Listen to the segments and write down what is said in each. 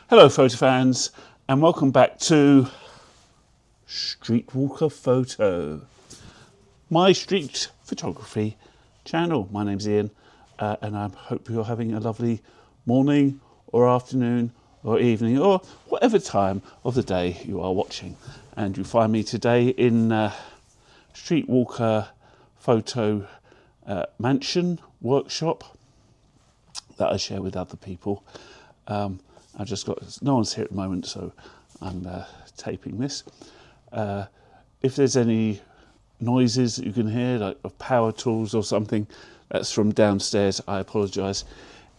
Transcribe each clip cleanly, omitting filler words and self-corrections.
Hello photo fans and welcome back to Streetwalker Photo, my street photography channel. My name's Ian and I hope you're having a lovely morning or afternoon or evening or whatever time of the day you are watching. And you find me today in Streetwalker Photo mansion workshop that I share with other people. I've just got, no one's here at the moment, so I'm taping this. If there's any noises that you can hear, like of power tools or something, that's from downstairs. I apologise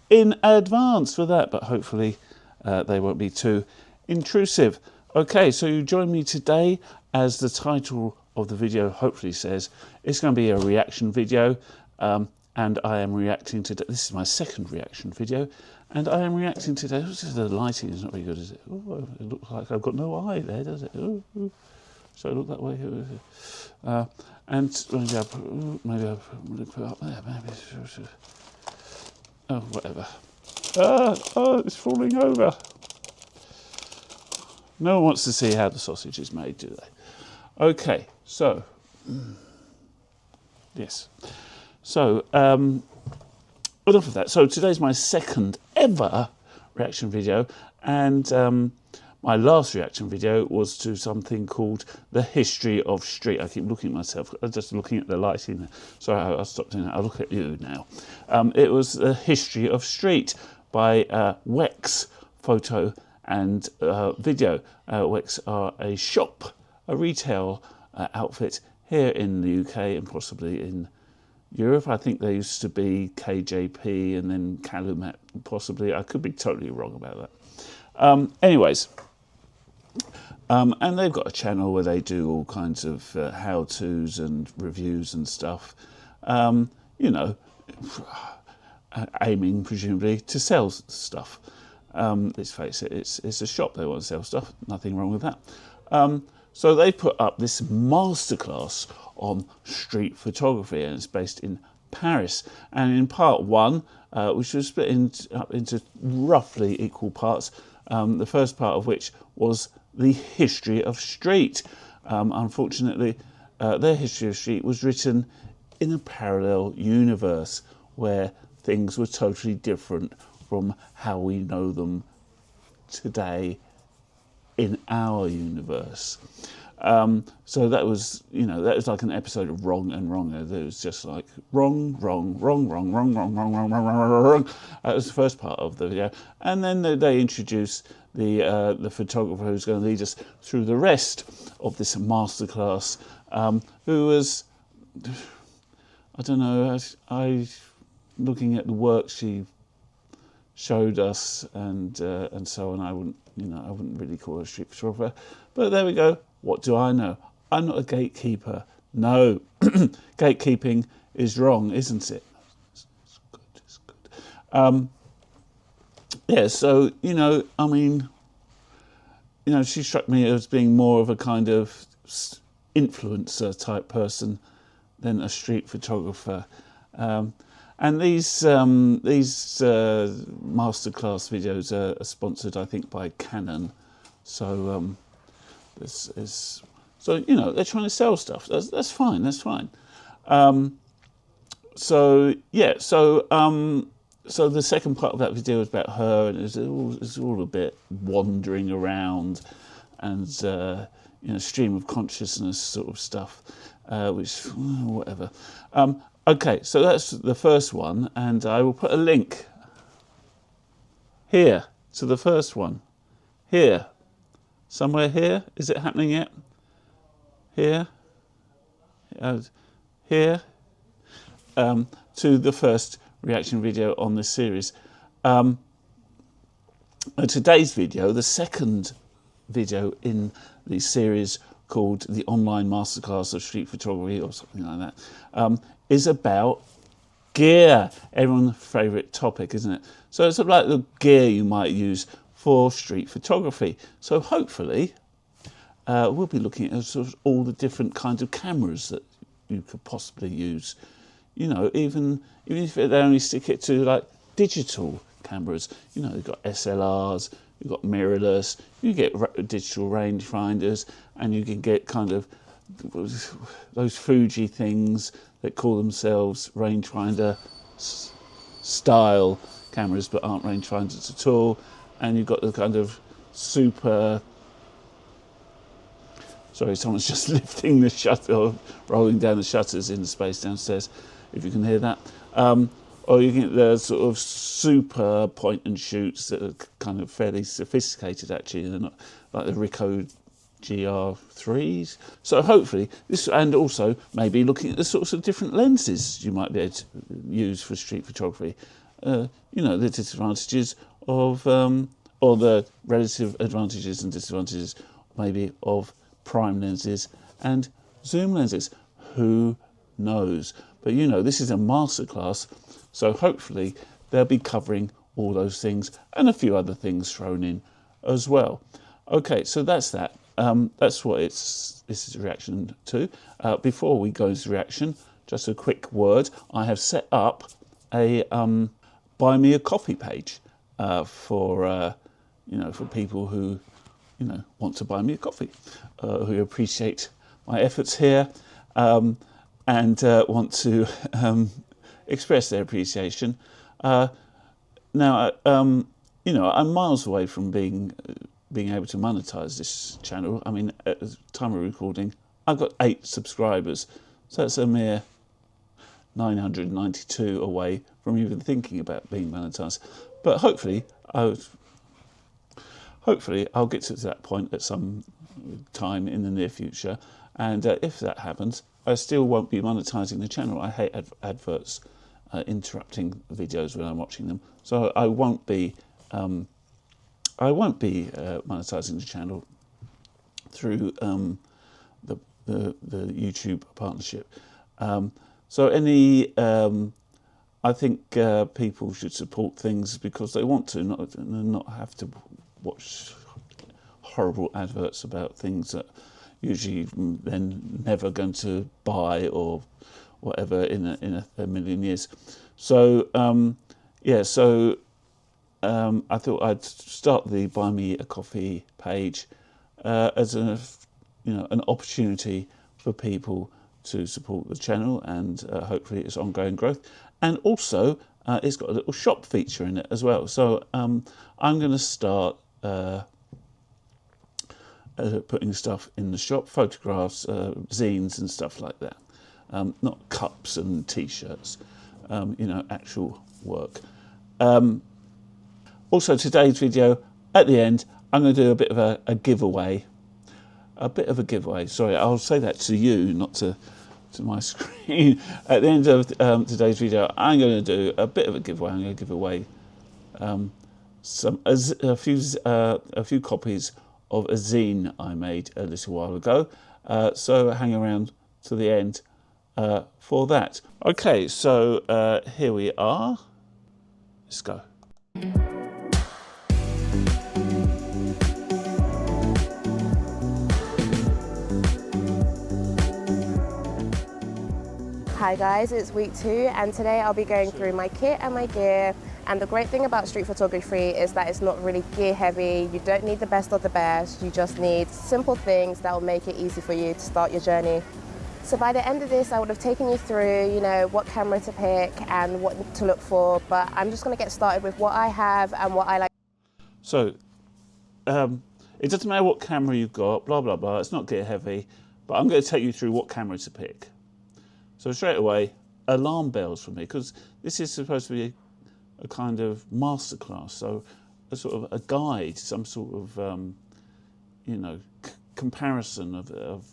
in advance for that, but hopefully they won't be too intrusive. Okay, so you join me today, as the title of the video hopefully says. It's going to be a reaction video, and I am reacting to, this is my second reaction video, and I am reacting today. The lighting is not very good, is it? Oh, it looks like I've got no eye there, does it? Oh, oh. So I look that way. And maybe I'll put it up there. Maybe. Oh, whatever. Oh, it's falling over. No one wants to see how the sausage is made, do they? Okay, so yes. So enough of that. So today's my second ever reaction video, and my last reaction video was to something called The History of Street. I keep looking at myself, just looking at the lighting. Sorry, I'll stop doing that. I'll look at you now. It was The History of Street by Wex Photo and Video. Wex are a shop, a retail outfit here in the UK and possibly in Europe. I think there used to be KJP and then Calumet, possibly. I could be totally wrong about that. Anyways, and they've got a channel where they do all kinds of how-tos and reviews and stuff, you know, aiming presumably to sell stuff. Let's face it, it's a shop, they want to sell stuff, nothing wrong with that. So they put up this masterclass on street photography, and it's based in Paris. And in part one, which was split up into roughly equal parts, the first part of which was the history of street. Unfortunately, their history of street was written in a parallel universe where things were totally different from how we know them today in our universe. So that was, you know, that was like an episode of Wrong and Wronger. It was just like wrong, wrong, wrong, wrong, wrong, wrong, wrong, wrong, wrong, wrong, wrong, wrong. That was the first part of the video, and then they introduced the photographer who's going to lead us through the rest of this masterclass, who was, I don't know, I looking at the work she showed us and so on, I wouldn't really call her a street photographer, but there we go. What do I know? I'm not a gatekeeper. No, gatekeeping is wrong, isn't it? It's good. It's good. Yeah. So you know, I mean, you know, she struck me as being more of a kind of influencer type person than a street photographer. And these masterclass videos are sponsored, I think, by Canon. So so you know, they're trying to sell stuff. That's fine. That's fine. So yeah. So the second part of that video was about her, and it's all a bit wandering around, and you know, stream of consciousness sort of stuff, which whatever. Okay, so that's the first one, and I will put a link here to the first one. Here. Somewhere here. Is it happening yet? Here. Here. To the first reaction video on this series. Today's video, the second video in the series called The Online Masterclass of Street Photography or something like that, is about gear. Everyone's favourite topic, isn't it? So it's about the gear you might use for street photography. So hopefully we'll be looking at sort of all the different kinds of cameras that you could possibly use. You know, even if they only stick it to like digital cameras. You know, you've got SLRs, you've got mirrorless, you get digital rangefinders, and you can get kind of those Fuji things that call themselves rangefinder style cameras but aren't rangefinders at all, and you've got the kind of super, sorry, someone's just lifting the shutter or rolling down the shutters in the space downstairs, if you can hear that. Or you get the sort of super point and shoots that are kind of fairly sophisticated actually, they're not like the Ricoh GR3s. So hopefully this, and also maybe looking at the sorts of different lenses you might be able to use for street photography. You know, the disadvantages of, or the relative advantages and disadvantages maybe of prime lenses and zoom lenses. Who knows? But you know, this is a masterclass, so hopefully they'll be covering all those things and a few other things thrown in as well. Okay, so that's that. That's what this is a reaction to. Before we go into reaction, just a quick word. I have set up a buy me a coffee page for you know, for people who, you know, want to buy me a coffee, who appreciate my efforts here, and want to express their appreciation. Now, you know, I'm miles away from being able to monetize this channel. I mean, at the time of recording, I've got 8 subscribers, so that's a mere 992 away from even thinking about being monetized. But hopefully I'll get to that point at some time in the near future, and if that happens, I still won't be monetizing the channel. I hate adverts interrupting videos when I'm watching them, so I won't be monetizing the channel through the YouTube partnership. So any, I think people should support things because they want to, not have to watch horrible adverts about things that usually then never going to buy or whatever in a million years. So yeah, so I thought I'd start the Buy Me a Coffee page as a, you know, an opportunity for people to support the channel and hopefully its ongoing growth. And also it's got a little shop feature in it as well. So I'm going to start putting stuff in the shop, photographs, zines and stuff like that. Not cups and t-shirts, you know, actual work. Also today's video, at the end, I'm going to do a bit of a giveaway. Sorry, I'll say that to you, not to my screen. At the end of today's video, I'm going to do a bit of a giveaway. I'm going to give away a few copies of a zine I made a little while ago. So hang around to the end for that. Okay, so here we are. Let's go. Hi guys, it's week 2 and today I'll be going through my kit and my gear. And the great thing about street photography is that it's not really gear heavy. You don't need the best of the best. You just need simple things that will make it easy for you to start your journey. So by the end of this, I would have taken you through, you know, what camera to pick and what to look for. But I'm just going to get started with what I have and what I like. So it doesn't matter what camera you've got, blah, blah, blah. It's not gear heavy, but I'm going to take you through what camera to pick. So straight away, alarm bells for me, because this is supposed to be a kind of masterclass, so a sort of a guide, some sort of you know, comparison of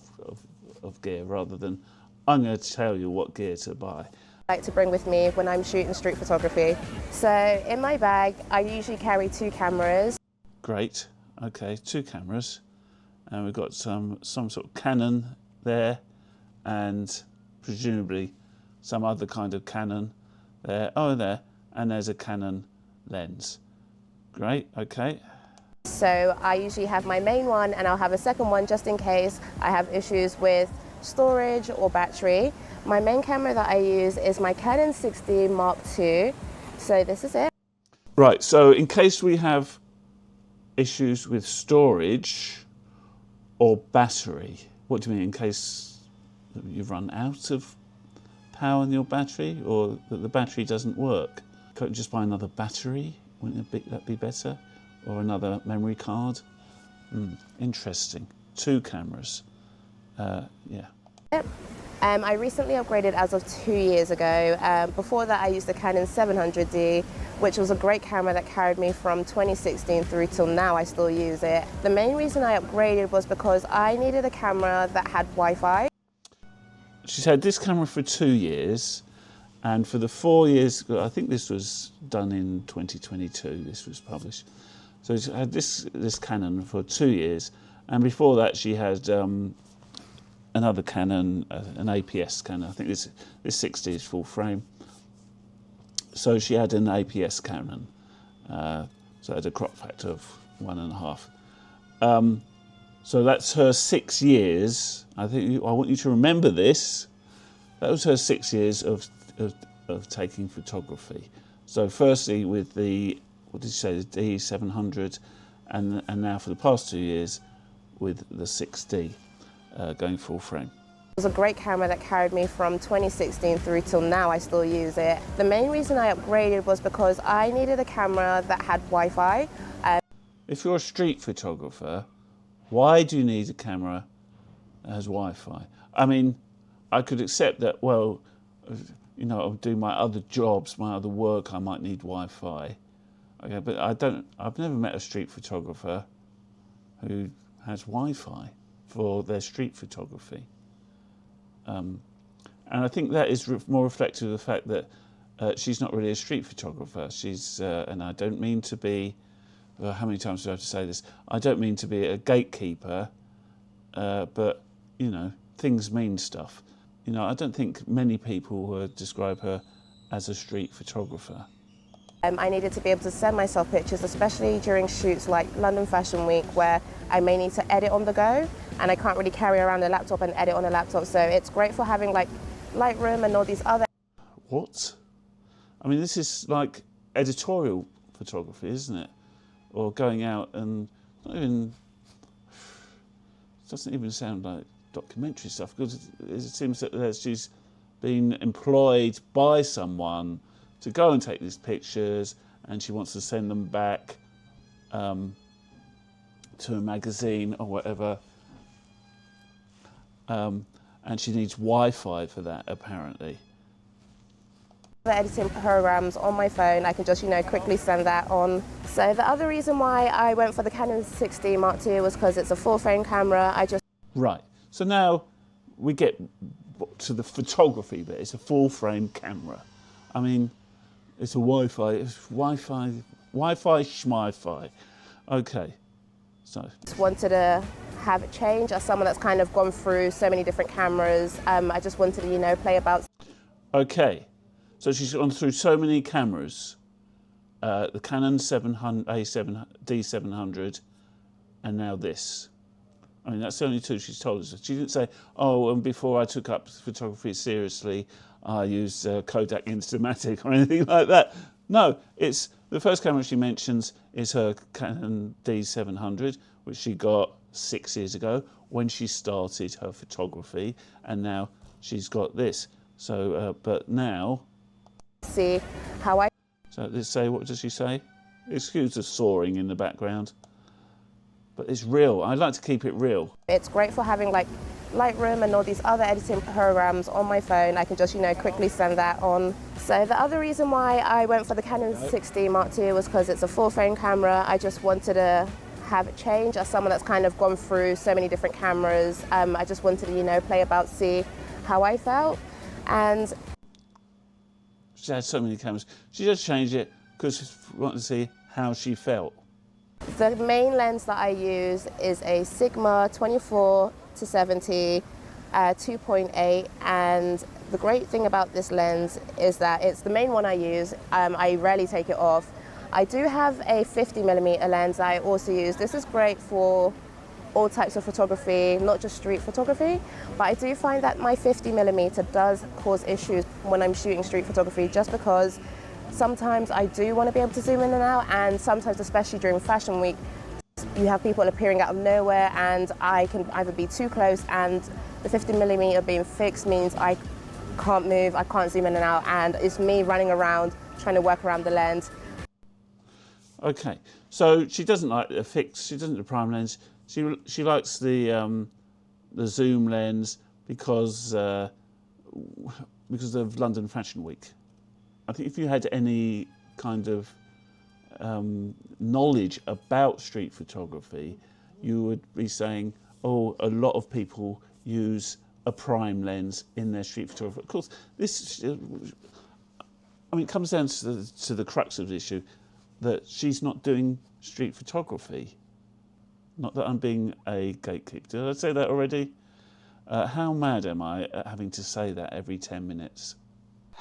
gear, rather than I'm going to tell you what gear to buy. I like to bring with me when I'm shooting street photography. So in my bag, I usually carry 2 cameras. Great. Okay, 2 cameras, and we've got some sort of Canon there, and presumably some other kind of Canon there. Oh, there. And there's a Canon lens. Great, okay. So I usually have my main one and I'll have a second one just in case I have issues with storage or battery. My main camera that I use is my Canon 60 Mark II. So this is it. Right, so in case we have issues with storage or battery? What do you mean, in case you've run out of power in your battery, or that the battery doesn't work? Can't you just buy another battery? Wouldn't that be better? Or another memory card? Interesting. 2 cameras. Yeah. Yep. I recently upgraded as of 2 years ago. Before that, I used the Canon 700D, which was a great camera that carried me from 2016 through till now. I still use it. The main reason I upgraded was because I needed a camera that had Wi-Fi. She's had this camera for 2 years, and for the 4 years, I think this was done in 2022, this was published. So she had this Canon for 2 years, and before that she had another Canon, an APS Canon. I think this 60 is full frame. So she had an APS Canon, so it had a crop factor of 1.5. So that's her 6 years. I want you to remember this. That was her 6 years of taking photography. So firstly with the, what did you say, the D700, and now for the past 2 years with the 6D. Going full frame. It was a great camera that carried me from 2016 through till now. I still use it. The main reason I upgraded was because I needed a camera that had Wi-Fi. If you're a street photographer, why do you need a camera that has Wi-Fi? I mean, I could accept that, well, you know, I'll do my other jobs, my other work, I might need Wi-Fi. Okay, but I've never met a street photographer who has Wi-Fi for their street photography. And I think that is more reflective of the fact that she's not really a street photographer. She's, and I don't mean to be, how many times do I have to say this? I don't mean to be a gatekeeper, but, you know, things mean stuff. You know, I don't think many people would describe her as a street photographer. I needed to be able to send myself pictures, especially during shoots like London Fashion Week, where I may need to edit on the go, and I can't really carry around a laptop and edit on a laptop. So it's great for having like Lightroom and all these other. What? I mean, this is like editorial photography, isn't it? Or going out and not even, it doesn't even sound like documentary stuff, because it seems that she's been employed by someone to go and take these pictures, and she wants to send them back to a magazine or whatever, and she needs Wi-Fi for that, apparently. The editing programs on my phone, I can just, you know, quickly send that on. So the other reason why I went for the Canon 6D Mark II was because it's a full frame camera. Right, so now we get to the photography bit. It's a full frame camera. I mean, it's a Wi-Fi schmi-fi. Okay, so. Just wanted to have a change as someone that's kind of gone through so many different cameras. I just wanted to, you know, play about. Okay, so she's gone through so many cameras. The Canon D700, and now this. I mean, that's the only 2 she's told us. She didn't say, oh, and before I took up photography seriously, I used Kodak Instamatic or anything like that. No, it's the first camera she mentions is her Canon D700, which she got 6 years ago when she started her photography, and now she's got this. So, but now, See how I. so let's say, what does she say? Excuse the soaring in the background, but it's real. I like to keep it real. It's great for having like Lightroom and all these other editing programs on my phone. I can just, you know, quickly send that on. So the other reason why I went for the Canon 6D Mark II was because it's a full frame camera. I just wanted to have a change as someone that's kind of gone through so many different cameras. I just wanted to, you know, play about, see how I felt. And she had so many cameras. She just changed it because she wanted to see how she felt. the main lens that I use is a Sigma 24-70 2.8, and the great thing about this lens is that it's the main one I use. I rarely take it off. I do have a 50mm lens I also use. This is great for all types of photography, not just street photography, but I do find that my 50mm does cause issues when I'm shooting street photography, just because sometimes I do want to be able to zoom in and out, and sometimes, especially during Fashion Week. You have people appearing out of nowhere, and I can either be too close, and the 50mm being fixed means I can't move, I can't zoom in and out, and it's me running around trying to work around the lens. Okay, so she doesn't like the fixed, she doesn't like the prime lens. She likes the zoom lens because of London Fashion Week. I think if you had any kind of knowledge about street photography, you would be saying, oh, a lot of people use a prime lens in their street photography. Of course, this, I mean, it comes down to the crux of the issue, that she's not doing street photography. Not that I'm being a gatekeeper. Did I say that already? How mad am I at having to say that every 10 minutes?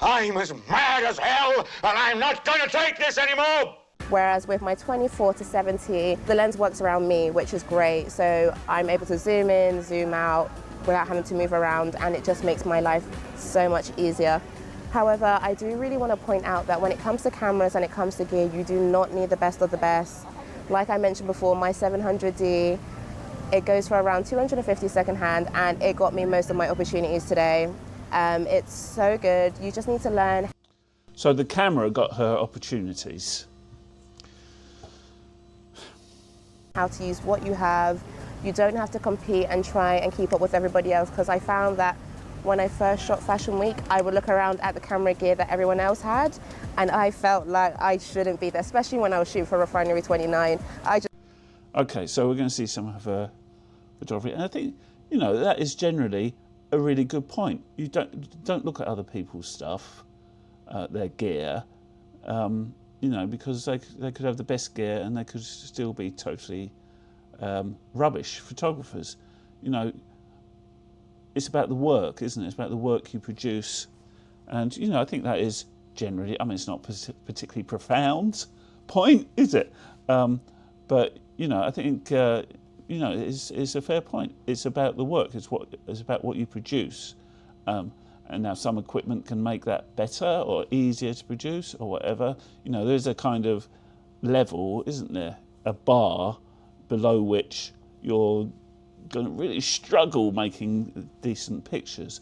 I'm as mad as hell, and I'm not going to take this anymore! Whereas with my 24-70, the lens works around me, which is great. So I'm able to zoom in, zoom out without having to move around, and it just makes my life so much easier. However, I do really want to point out that when it comes to cameras and it comes to gear, you do not need the best of the best. Like I mentioned before, my 700D, it goes for around 250 secondhand, and it got me most of my opportunities today. It's so good. You just need to learn. So the camera got her opportunities. How to use what you have. You don't have to compete and try and keep up with everybody else, because I found that when I first shot Fashion Week, I would look around at the camera gear that everyone else had, and I felt like I shouldn't be there, especially when I was shooting for Refinery 29. Okay, so we're going to see some of her photography, and I think, you know, that is generally a really good point. You don't look at other people's stuff, their gear, you know, because they could have the best gear and they could still be totally rubbish photographers. You know, it's about the work, isn't it? It's about the work you produce, and you know, I think that is generally. I mean, it's not particularly profound point, is it? But you know, I think you know, it's a fair point. It's about the work. It's about what you produce. And now some equipment can make that better or easier to produce or whatever. You know, there's a kind of level, isn't there? A bar below which you're going to really struggle making decent pictures.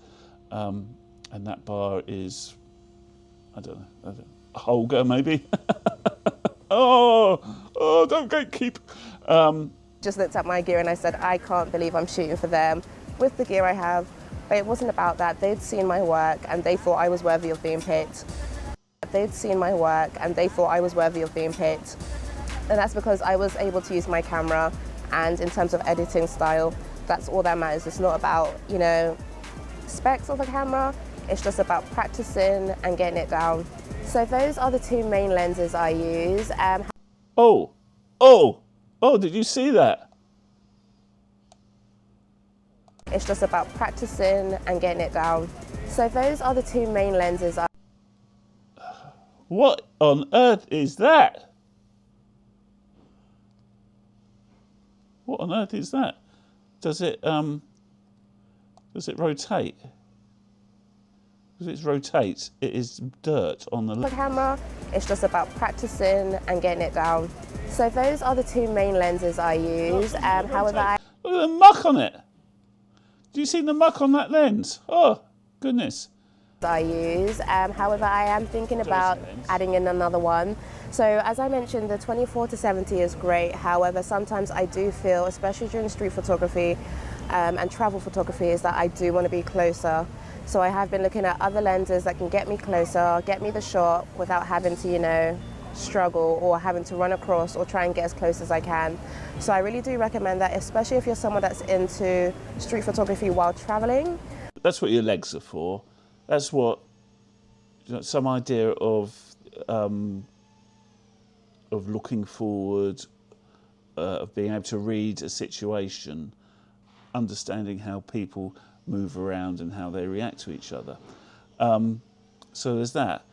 And that bar is, I don't know, Holger maybe? oh, don't gatekeep. Just looked at my gear and I said, I can't believe I'm shooting for them with the gear I have. But it wasn't about that. They'd seen my work and they thought I was worthy of being picked. They'd seen my work and they thought I was worthy of being picked. And that's because I was able to use my camera, and in terms of editing style, that's all that matters. It's not about, you know, specs of a camera. It's just about practicing and getting it down. So those are the two main lenses I use. Did you see that? It's just about practicing and getting it down. So those are the two main lenses. What on earth is that? What on earth is that? Does it rotate? Because it rotates, it is dirt on the camera. It's just about practicing and getting it down. So those are the two main lenses I use. However, look at the muck on it. Do you see the muck on that lens? Oh, goodness. I use. However, I am thinking about adding in another one. So as I mentioned, the 24-70 is great. However, sometimes I do feel, especially during street photography and travel photography, is that I do want to be closer. So I have been looking at other lenses that can get me closer, get me the shot without having to, you know, struggle or having to run across or try and get as close as I can. So I really do recommend that, especially if you're someone that's into street photography while traveling. That's what your legs are for. That's what, you know, some idea of looking forward, of being able to read a situation, understanding how people move around and how they react to each other. So there's that.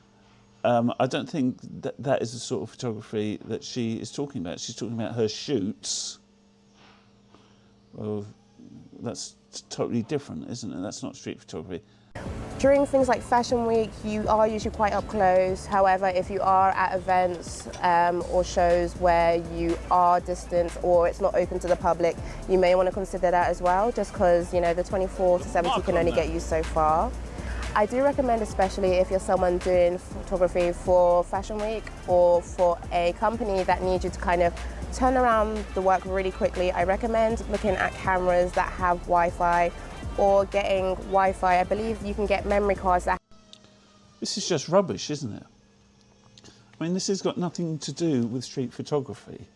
I don't think that is the sort of photography that she is talking about. She's talking about her shoots. Well, that's totally different, isn't it? That's not street photography. During things like Fashion Week, you are usually quite up close. However, if you are at events or shows where you are distant or it's not open to the public, you may want to consider that as well, just because, you know, the 24 to 70 can only get you so far. I do recommend, especially if you're someone doing photography for Fashion Week or for a company that needs you to kind of turn around the work really quickly, I recommend looking at cameras that have Wi-Fi or getting Wi-Fi. I believe you can get memory cards that... This is just rubbish, isn't it? I mean, this has got nothing to do with street photography.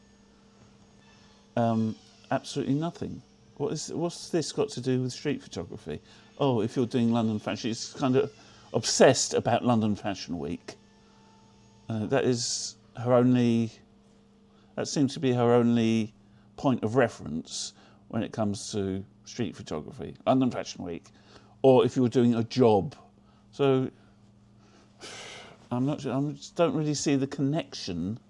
Absolutely nothing. What's this got to do with street photography? Oh, if you're doing London Fashion, it's kind of obsessed about London Fashion Week. That seems to be her only point of reference when it comes to street photography, London Fashion Week, or if you're doing a job. So I just don't really see the connection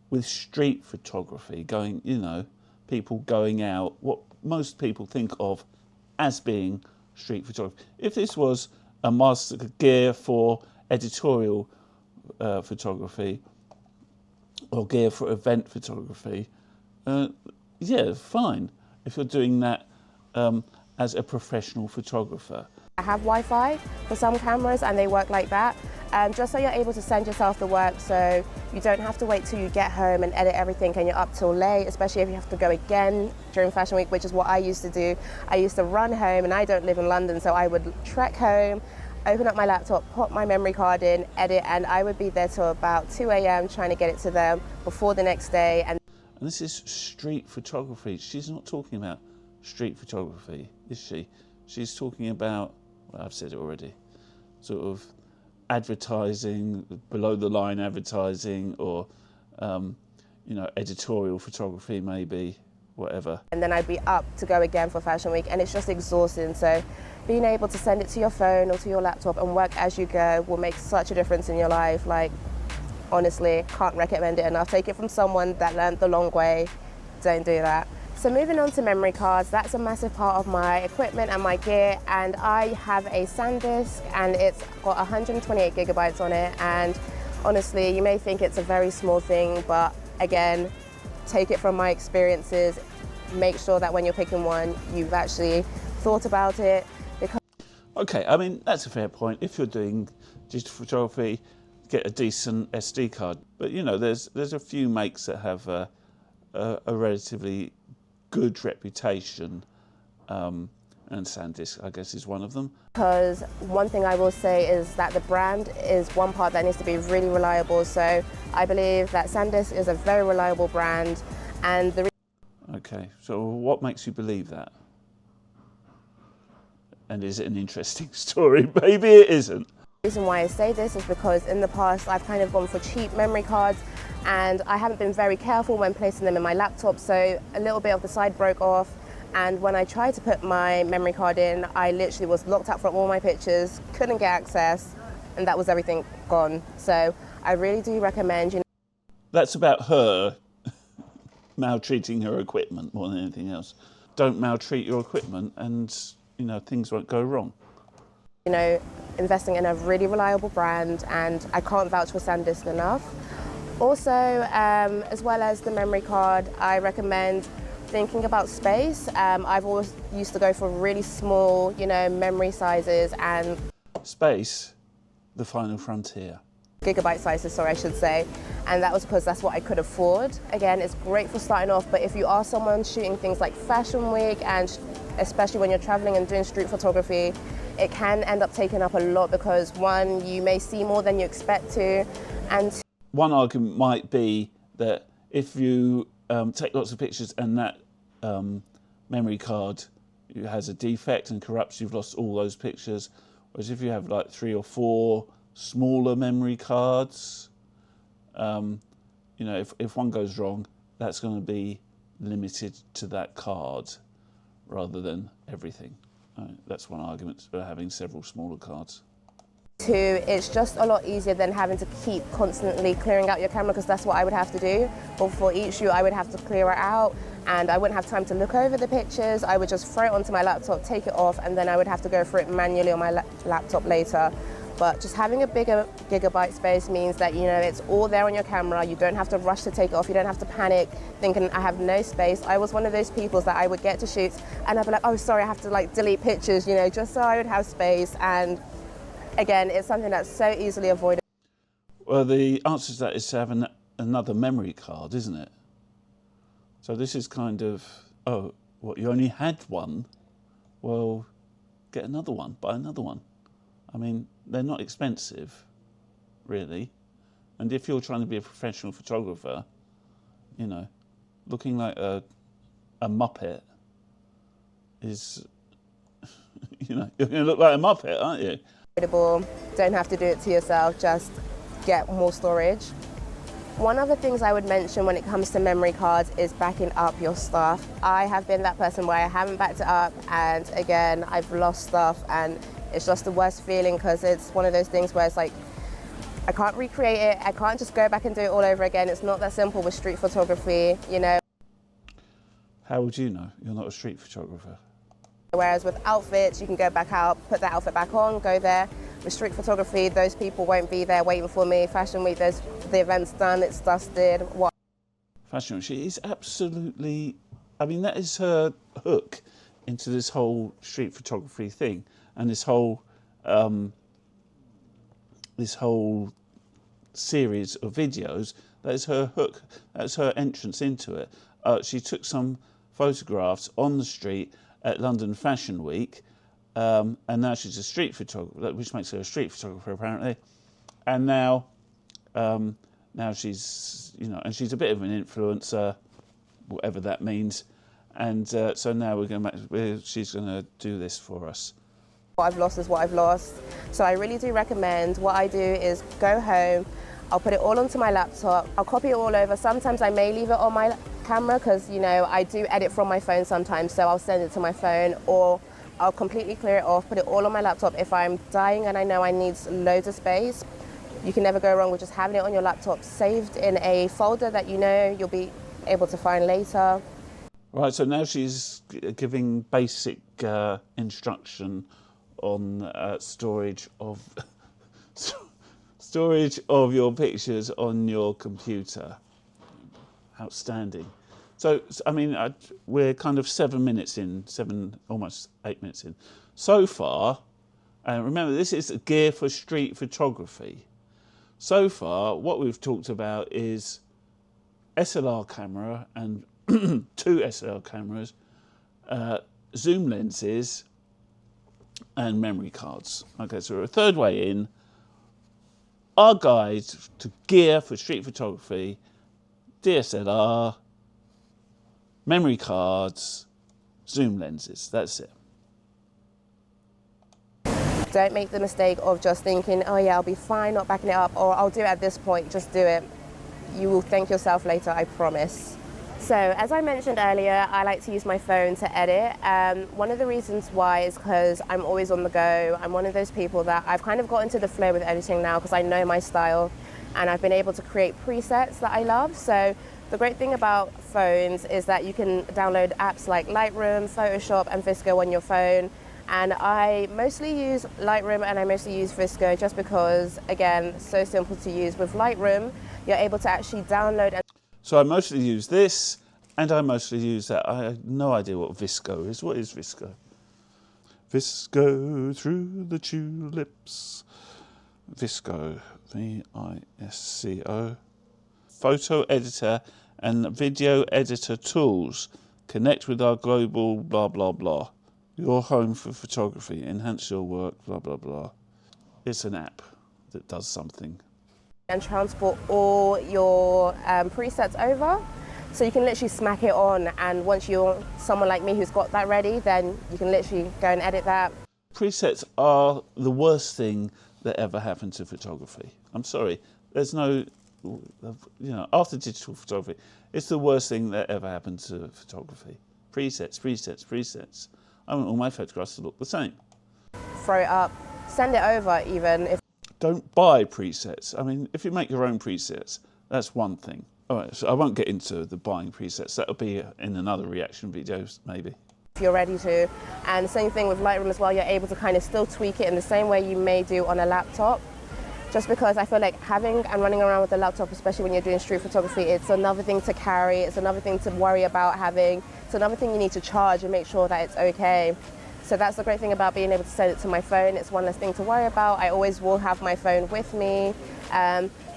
with street photography going, you know, people going out, what most people think of as being street photography. If this was a master gear for editorial photography or gear for event photography, yeah, fine. If you're doing that as a professional photographer. I have Wi-Fi for some cameras and they work like that, just so you're able to send yourself the work, so you don't have to wait till you get home and edit everything and you're up till late, especially if you have to go again during Fashion Week, which is what I used to do. I used to run home, and I don't live in London, so I would trek home, open up my laptop, put my memory card in, edit, and I would be there till about 2 a.m. trying to get it to them before the next day. And this is street photography. She's not talking about street photography, is she? She's talking about, well, I've said it already, sort of advertising, below the line advertising, or you know, editorial photography maybe, whatever. And then I'd be up to go again for Fashion Week, and it's just exhausting. So being able to send it to your phone or to your laptop and work as you go will make such a difference in your life. Like, honestly, can't recommend it enough. Take it from someone that learned the long way. Don't do that. So moving on to memory cards, that's a massive part of my equipment and my gear, and I have a SanDisk and it's got 128 gigabytes on it, and honestly, you may think it's a very small thing, but again, take it from my experiences. Make sure that when you're picking one, you've actually thought about it. Okay, I mean, that's a fair point. If you're doing digital photography, get a decent SD card. But you know, there's a few makes that have a relatively good reputation, and SanDisk, I guess, is one of them. Because one thing I will say is that the brand is one part that needs to be really reliable. So I believe that SanDisk is a very reliable brand, and Okay, so what makes you believe that? And is it an interesting story? Maybe it isn't. The reason why I say this is because in the past I've kind of gone for cheap memory cards, and I haven't been very careful when placing them in my laptop, so a little bit of the side broke off, and when I tried to put my memory card in, I literally was locked out from all my pictures, couldn't get access, and that was everything gone. So I really do recommend, you know... That's about her maltreating her equipment more than anything else. Don't maltreat your equipment and, you know, things won't go wrong. You know, investing in a really reliable brand, and I can't vouch for SanDisk enough. Also, as well as the memory card, I recommend thinking about space. I've always used to go for really small, you know, memory sizes and... Space, the final frontier. Gigabyte sizes, sorry, I should say. And that was because that's what I could afford. Again, it's great for starting off, but if you are someone shooting things like Fashion Week, and especially when you're traveling and doing street photography, it can end up taking up a lot because, one, you may see more than you expect to, and one argument might be that if you take lots of pictures and that memory card has a defect and corrupts, you've lost all those pictures. Whereas if you have like 3 or 4 smaller memory cards, you know, if one goes wrong, that's going to be limited to that card rather than everything. That's one argument for having several smaller cards. 2, it's just a lot easier than having to keep constantly clearing out your camera, because that's what I would have to do. But for each shoot, I would have to clear it out. and I wouldn't have time to look over the pictures. I would just throw it onto my laptop, take it off, and then I would have to go through it manually on my laptop later. But just having a bigger gigabyte space means that, you know, it's all there on your camera. You don't have to rush to take it off. You don't have to panic thinking I have no space. I was one of those people that I would get to shoots and I'd be like, oh, sorry, I have to like delete pictures, you know, just so I would have space. And again, it's something that's so easily avoided. Well, the answer to that is to have another memory card, isn't it? So this is kind of, oh, what, you only had one? Well, get another one, buy another one. I mean, they're not expensive, really. And if you're trying to be a professional photographer, you know, looking like a Muppet is, you know, you're going to look like a Muppet, aren't you? Don't have to do it to yourself, just get more storage. One of the things I would mention when it comes to memory cards is backing up your stuff. I have been that person where I haven't backed it up, and again, I've lost stuff, and it's just the worst feeling because it's one of those things where it's like, I can't recreate it. I can't just go back and do it all over again. It's not that simple with street photography, you know. How would you know? You're not a street photographer. Whereas with outfits, you can go back out, put that outfit back on, go there. With street photography, those people won't be there waiting for me. Fashion Week, the event's done, it's dusted. What? Fashion Week, she is absolutely, I mean, that is her hook into this whole street photography thing. And this whole series of videos, that is her hook, that's her entrance into it. She took some photographs on the street at London Fashion Week, and now she's a street photographer, which makes her a street photographer apparently. And now she's, you know, and she's a bit of an influencer, whatever that means. And so now she's going to do this for us. What I've lost is what I've lost. So I really do recommend, what I do is go home, I'll put it all onto my laptop, I'll copy it all over. Sometimes I may leave it on my camera because, you know, I do edit from my phone sometimes, so I'll send it to my phone, or I'll completely clear it off, put it all on my laptop. If I'm dying and I know I need loads of space, you can never go wrong with just having it on your laptop, saved in a folder that you know you'll be able to find later. Right, so now she's giving basic instruction on storage of your pictures on your computer. Outstanding. So, I mean, we're kind of 7 minutes in, almost 8 minutes in. So far, and remember, this is gear for street photography. So far, what we've talked about is SLR camera and 2 SLR cameras, zoom lenses, and memory cards. Okay, so we're a third way in. Our guide to gear for street photography: DSLR, memory cards, zoom lenses. That's it. Don't make the mistake of just thinking, oh yeah, I'll be fine not backing it up, or I'll do it at this point. Just do it. You will thank yourself later, I promise. So, as I mentioned earlier, I like to use my phone to edit. One of the reasons why is because I'm always on the go. I'm one of those people that I've kind of got into the flow with editing now because I know my style, and I've been able to create presets that I love. So the great thing about phones is that you can download apps like Lightroom, Photoshop, and Visco on your phone. And I mostly use Lightroom and I mostly use Visco just because, again, so simple to use. With Lightroom, you're able to actually download and... So I mostly use this, and I mostly use that. I have no idea what Visco is. What is Visco? Visco through the tulips. Visco, V-I-S-C-O. Photo editor and video editor tools. Connect with our global blah, blah, blah. Your home for photography. Enhance your work, blah, blah, blah. It's an app that does something. And transport all your presets over. So you can literally smack it on, and once you're someone like me who's got that ready, then you can literally go and edit that. Presets are the worst thing that ever happened to photography. I'm sorry, there's no, after digital photography, it's the worst thing that ever happened to photography. Presets, presets, presets. I want all my photographs to look the same. Throw it up, send it over even. Don't buy presets. I mean, if you make your own presets, that's one thing. All right, so I won't get into the buying presets. That'll be in another reaction video, maybe. If you're ready to. And same thing with Lightroom as well, you're able to kind of still tweak it in the same way you may do on a laptop. Just because I feel like having and running around with a laptop, especially when you're doing street photography, it's another thing to carry, it's another thing to worry about having, it's another thing you need to charge and make sure that it's okay. So that's the great thing about being able to send it to my phone. It's one less thing to worry about. I always will have my phone with me.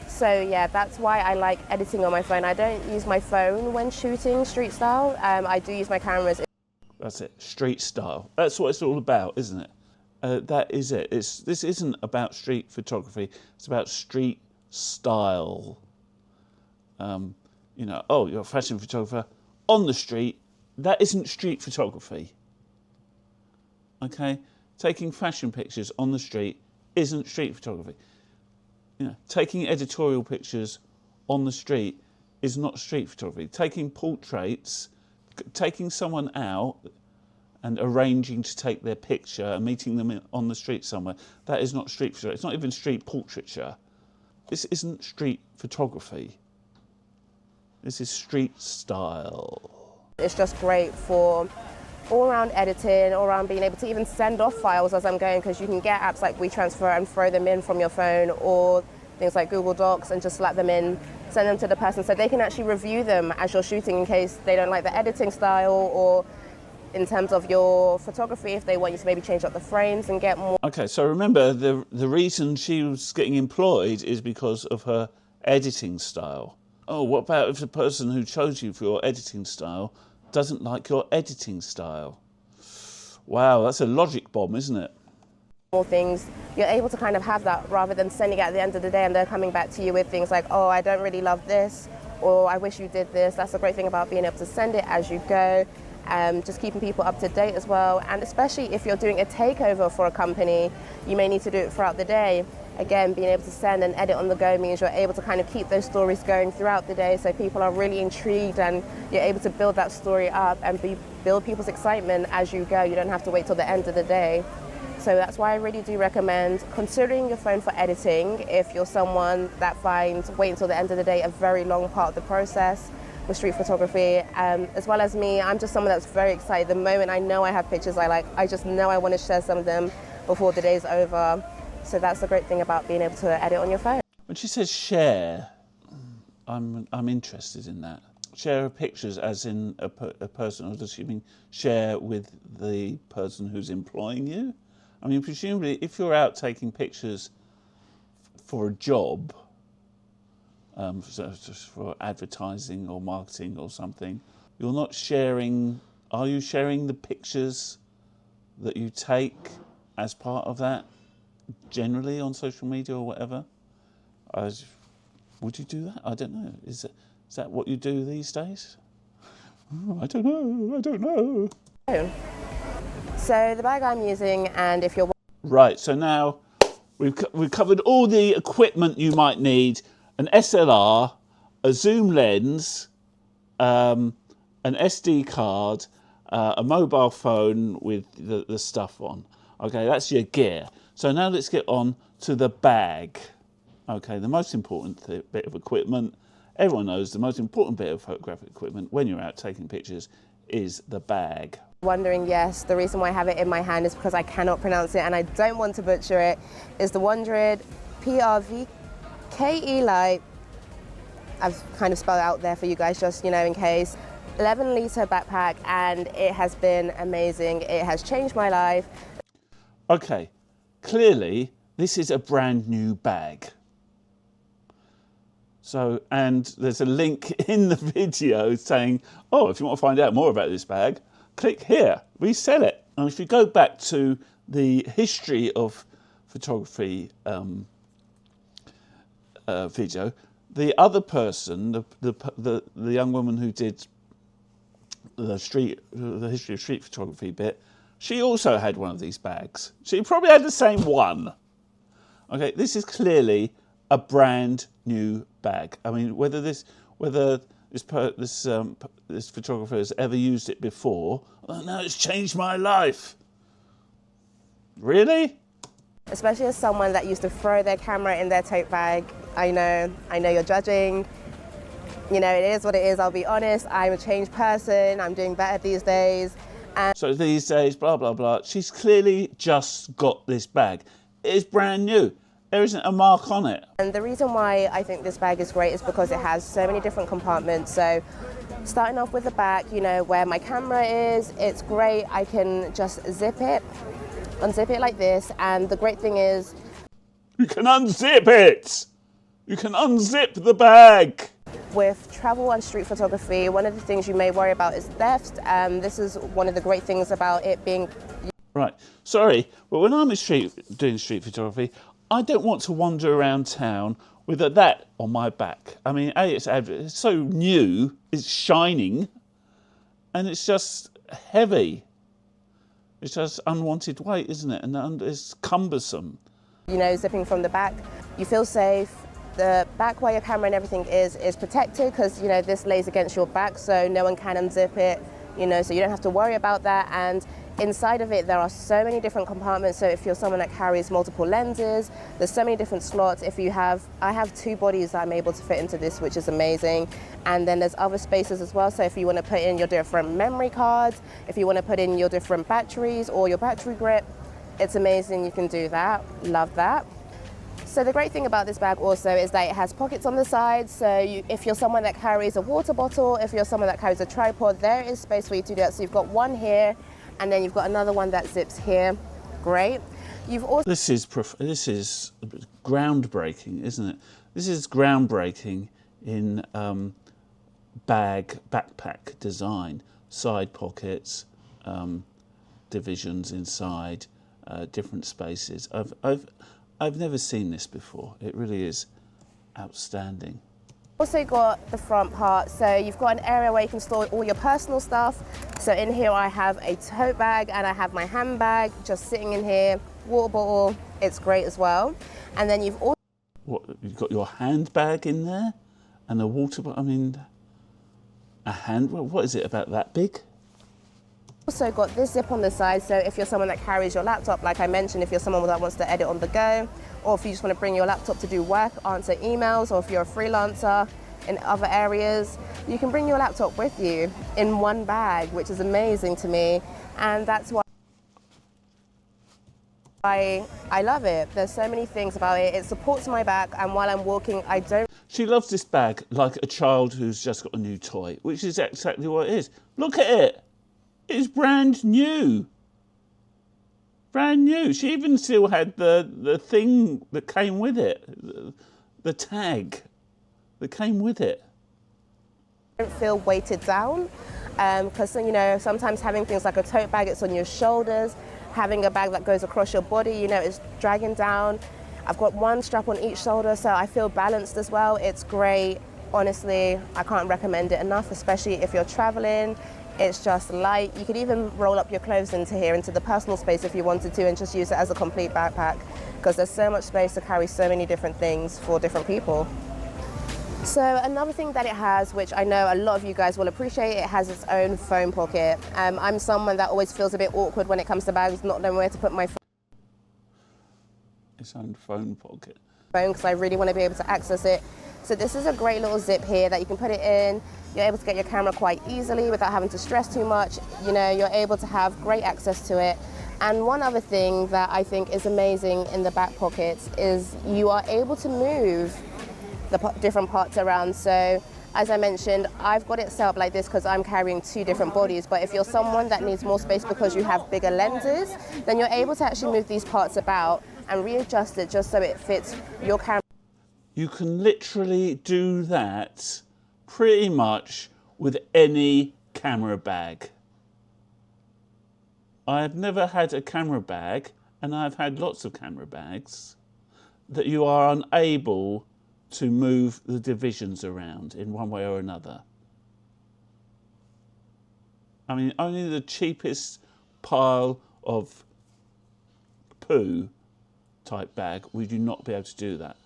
So yeah, that's why I like editing on my phone. I don't use my phone when shooting street style. I do use my cameras. That's it, street style. That's what it's all about, isn't it? That is it. This isn't about street photography. It's about street style. You know, oh, you're a fashion photographer on the street. That isn't street photography. Okay, taking fashion pictures on the street isn't street photography. You know, taking editorial pictures on the street is not street photography. Taking portraits, taking someone out and arranging to take their picture and meeting them on the street somewhere, that is not street photography. It's not even street portraiture. This isn't street photography. This is street style. It's just great for all-around editing, all-around being able to even send off files as I'm going, because you can get apps like WeTransfer and throw them in from your phone, or things like Google Docs and just slap them in, send them to the person so they can actually review them as you're shooting in case they don't like the editing style, or in terms of your photography, if they want you to maybe change up the frames and get more. Okay, so remember, the reason she was getting employed is because of her editing style. Oh, what about if the person who chose you for your editing style doesn't like your editing style? Wow, that's a logic bomb, isn't it? More things, you're able to kind of have that rather than sending it at the end of the day and they're coming back to you with things like, oh, I don't really love this, or I wish you did this. That's the great thing about being able to send it as you go. Just keeping people up to date as well, and especially if you're doing a takeover for a company, you may need to do it throughout the day. Again, being able to send and edit on the go means you're able to kind of keep those stories going throughout the day, so people are really intrigued and you're able to build that story up and build people's excitement as you go. You don't have to wait till the end of the day. So that's why I really do recommend considering your phone for editing if you're someone that finds waiting until the end of the day a very long part of the process with street photography. As well as me, I'm just someone that's very excited. The moment I know I have pictures I like, I just know I want to share some of them before the day's over. So that's the great thing about being able to edit on your phone. When she says share, I'm interested in that. Share of pictures as in a person, or does she mean share with the person who's employing you? I mean, presumably, if you're out taking pictures for a job, so just for advertising or marketing or something, you're not sharing, are you sharing the pictures that you take as part of that, generally on social media or whatever? Would you do that? I don't know. Is that what you do these days? I don't know. So the bag I'm using, and if you're... Right, so now we've covered all the equipment you might need: an SLR, a zoom lens, an SD card, a mobile phone with the stuff on. Okay, that's your gear. So now let's get on to the bag. Okay, the most important bit of equipment. Everyone knows the most important bit of photographic equipment when you're out taking pictures is the bag. Wondering, yes, the reason why I have it in my hand is because I cannot pronounce it and I don't want to butcher it, is the Wondrid PRVKE Lite. I've kind of spelled it out there for you guys just, you know, in case. 11-litre backpack, and it has been amazing. It has changed my life. Okay, clearly this is a brand new bag. So, and there's a link in the video saying, oh, if you want to find out more about this bag, click here, we sell it. And if you go back to the history of photography video, the other person, the young woman who did the history of street photography bit, she also had one of these bags. She probably had the same one. Okay, this is clearly a brand new bag. I mean, whether this photographer has ever used it before, oh, no, it's changed my life. Really? Especially as someone that used to throw their camera in their tote bag. I know you're judging. You know, it is what it is, I'll be honest. I'm a changed person, I'm doing better these days. So these days, blah, blah, blah. She's clearly just got this bag. It is brand new. There isn't a mark on it. And the reason why I think this bag is great is because it has so many different compartments. So starting off with the back, you know, where my camera is, it's great. I can just unzip it like this. And the great thing is, You can unzip it. You can unzip the bag. with travel and street photography, one of the things you may worry about is theft. This is one of the great things about it being... Right, sorry, but when I'm doing street photography, I don't want to wander around town with that on my back. I mean, it's so new, it's shining, and it's just heavy. It's just unwanted weight, isn't it? And it's cumbersome. You know, zipping from the back, you feel safe. The back where your camera and everything is protected because, you know, this lays against your back, so no one can unzip it, you know, so you don't have to worry about that. And inside of it, there are so many different compartments. So if you're someone that carries multiple lenses, there's so many different slots. I have 2 bodies that I'm able to fit into this, which is amazing. And then there's other spaces as well. So if you want to put in your different memory cards, if you want to put in your different batteries or your battery grip, it's amazing. You can do that. Love that. So the great thing about this bag also is that it has pockets on the sides. So if you're someone that carries a water bottle, if you're someone that carries a tripod, there is space for you to do that. So you've got one here, and then you've got another one that zips here. Great. You've also... This is groundbreaking, isn't it? This is groundbreaking in backpack design. Side pockets, divisions inside, different spaces. I've never seen this before. It really is outstanding. Also got the front part, so you've got an area where you can store all your personal stuff. So in here I have a tote bag and I have my handbag just sitting in here, water bottle, it's great as well. And then you've also... What, you've got your handbag in there and the water bottle, I mean, what is it, about that big? Also got this zip on the side, so if you're someone that carries your laptop, like I mentioned, if you're someone that wants to edit on the go, or if you just want to bring your laptop to do work, answer emails, or if you're a freelancer in other areas, you can bring your laptop with you in one bag, which is amazing to me, and that's why I love it. There's so many things about it. It supports my back, and while I'm walking, I don't... She loves this bag like a child who's just got a new toy, which is exactly what it is. Look at it. It's brand new. Brand new. She even still had the thing that came with it, the tag that came with it. I don't feel weighted down because, you know, sometimes having things like a tote bag, it's on your shoulders. Having a bag that goes across your body, you know, it's dragging down. I've got one strap on each shoulder, so I feel balanced as well. It's great. Honestly, I can't recommend it enough, especially if you're traveling. It's just light. You could even roll up your clothes into here, into the personal space if you wanted to, and just use it as a complete backpack because there's so much space to carry so many different things for different people. So another thing that it has, which I know a lot of you guys will appreciate, it has its own phone pocket. I'm someone that always feels a bit awkward when it comes to bags, not knowing where to put my phone. Its own phone pocket. Because I really want to be able to access it. So this is a great little zip here that you can put it in. You're able to get your camera quite easily without having to stress too much. You know, you're able to have great access to it. And one other thing that I think is amazing in the back pockets is you are able to move the different parts around. So as I mentioned, I've got it set up like this because I'm carrying 2 different bodies. But if you're someone that needs more space because you have bigger lenses, then you're able to actually move these parts about and readjust it just so it fits your camera. You can literally do that pretty much with any camera bag. I have never had a camera bag, and I've had lots of camera bags, that you are unable to move the divisions around in one way or another. I mean, only the cheapest pile of poo type bag would you not be able to do that.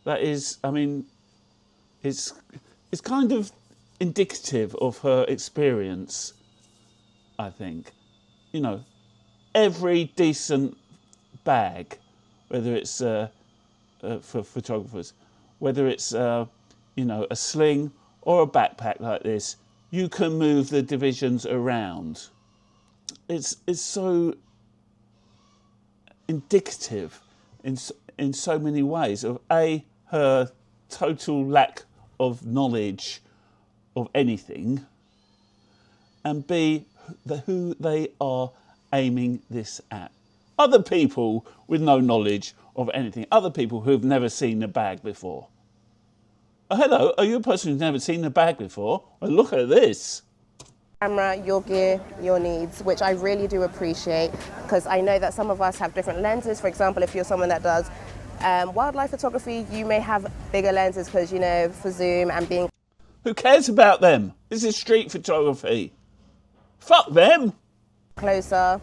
That is, I mean, it's kind of indicative of her experience, I think. You know, every decent bag, whether it's for photographers, whether it's a sling or a backpack like this, you can move the divisions around. It's so indicative in so many ways of her total lack of knowledge of anything, and B, who they are aiming this at. Other people with no knowledge of anything, other people who have never seen a bag before. Oh, hello, are you a person who's never seen a bag before? Well, look at this. Camera, your gear, your needs, which I really do appreciate, because I know that some of us have different lenses. For example, if you're someone that does wildlife photography, you may have bigger lenses because, for zoom and being... Who cares about them? This is street photography. Fuck them. Closer.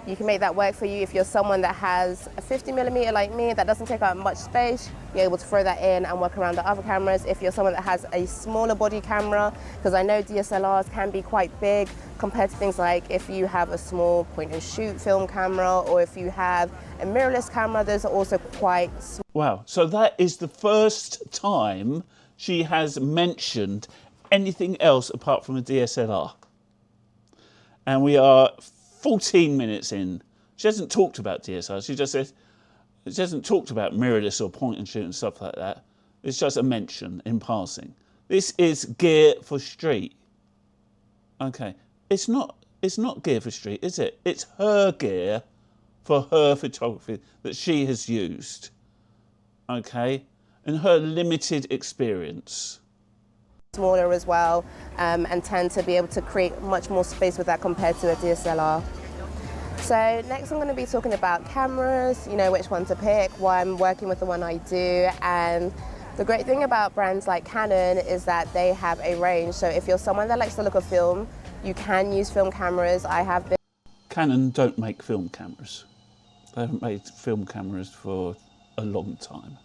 You can make that work for you. If you're someone that has a 50mm like me, that doesn't take up much space, you're able to throw that in and work around the other cameras. If you're someone that has a smaller body camera, because I know DSLRs can be quite big compared to things like if you have a small point and shoot film camera, or if you have a mirrorless camera, those are also quite small. Wow, so that is the first time she has mentioned anything else apart from a DSLR. And we are 14 minutes in. She hasn't talked about DSLR. She just said, she hasn't talked about mirrorless or point and shoot and stuff like that. It's just a mention in passing. This is gear for street. Okay, it's not gear for street, is it? It's her gear for her photography that she has used. Okay, and her limited experience. Smaller as well, and tend to be able to create much more space with that compared to a DSLR. So next I'm going to be talking about cameras, which one to pick, why I'm working with the one I do, and the great thing about brands like Canon is that they have a range. So if you're someone that likes to look at film, you can use film cameras. I have been... Canon don't make film cameras. They haven't made film cameras for a long time.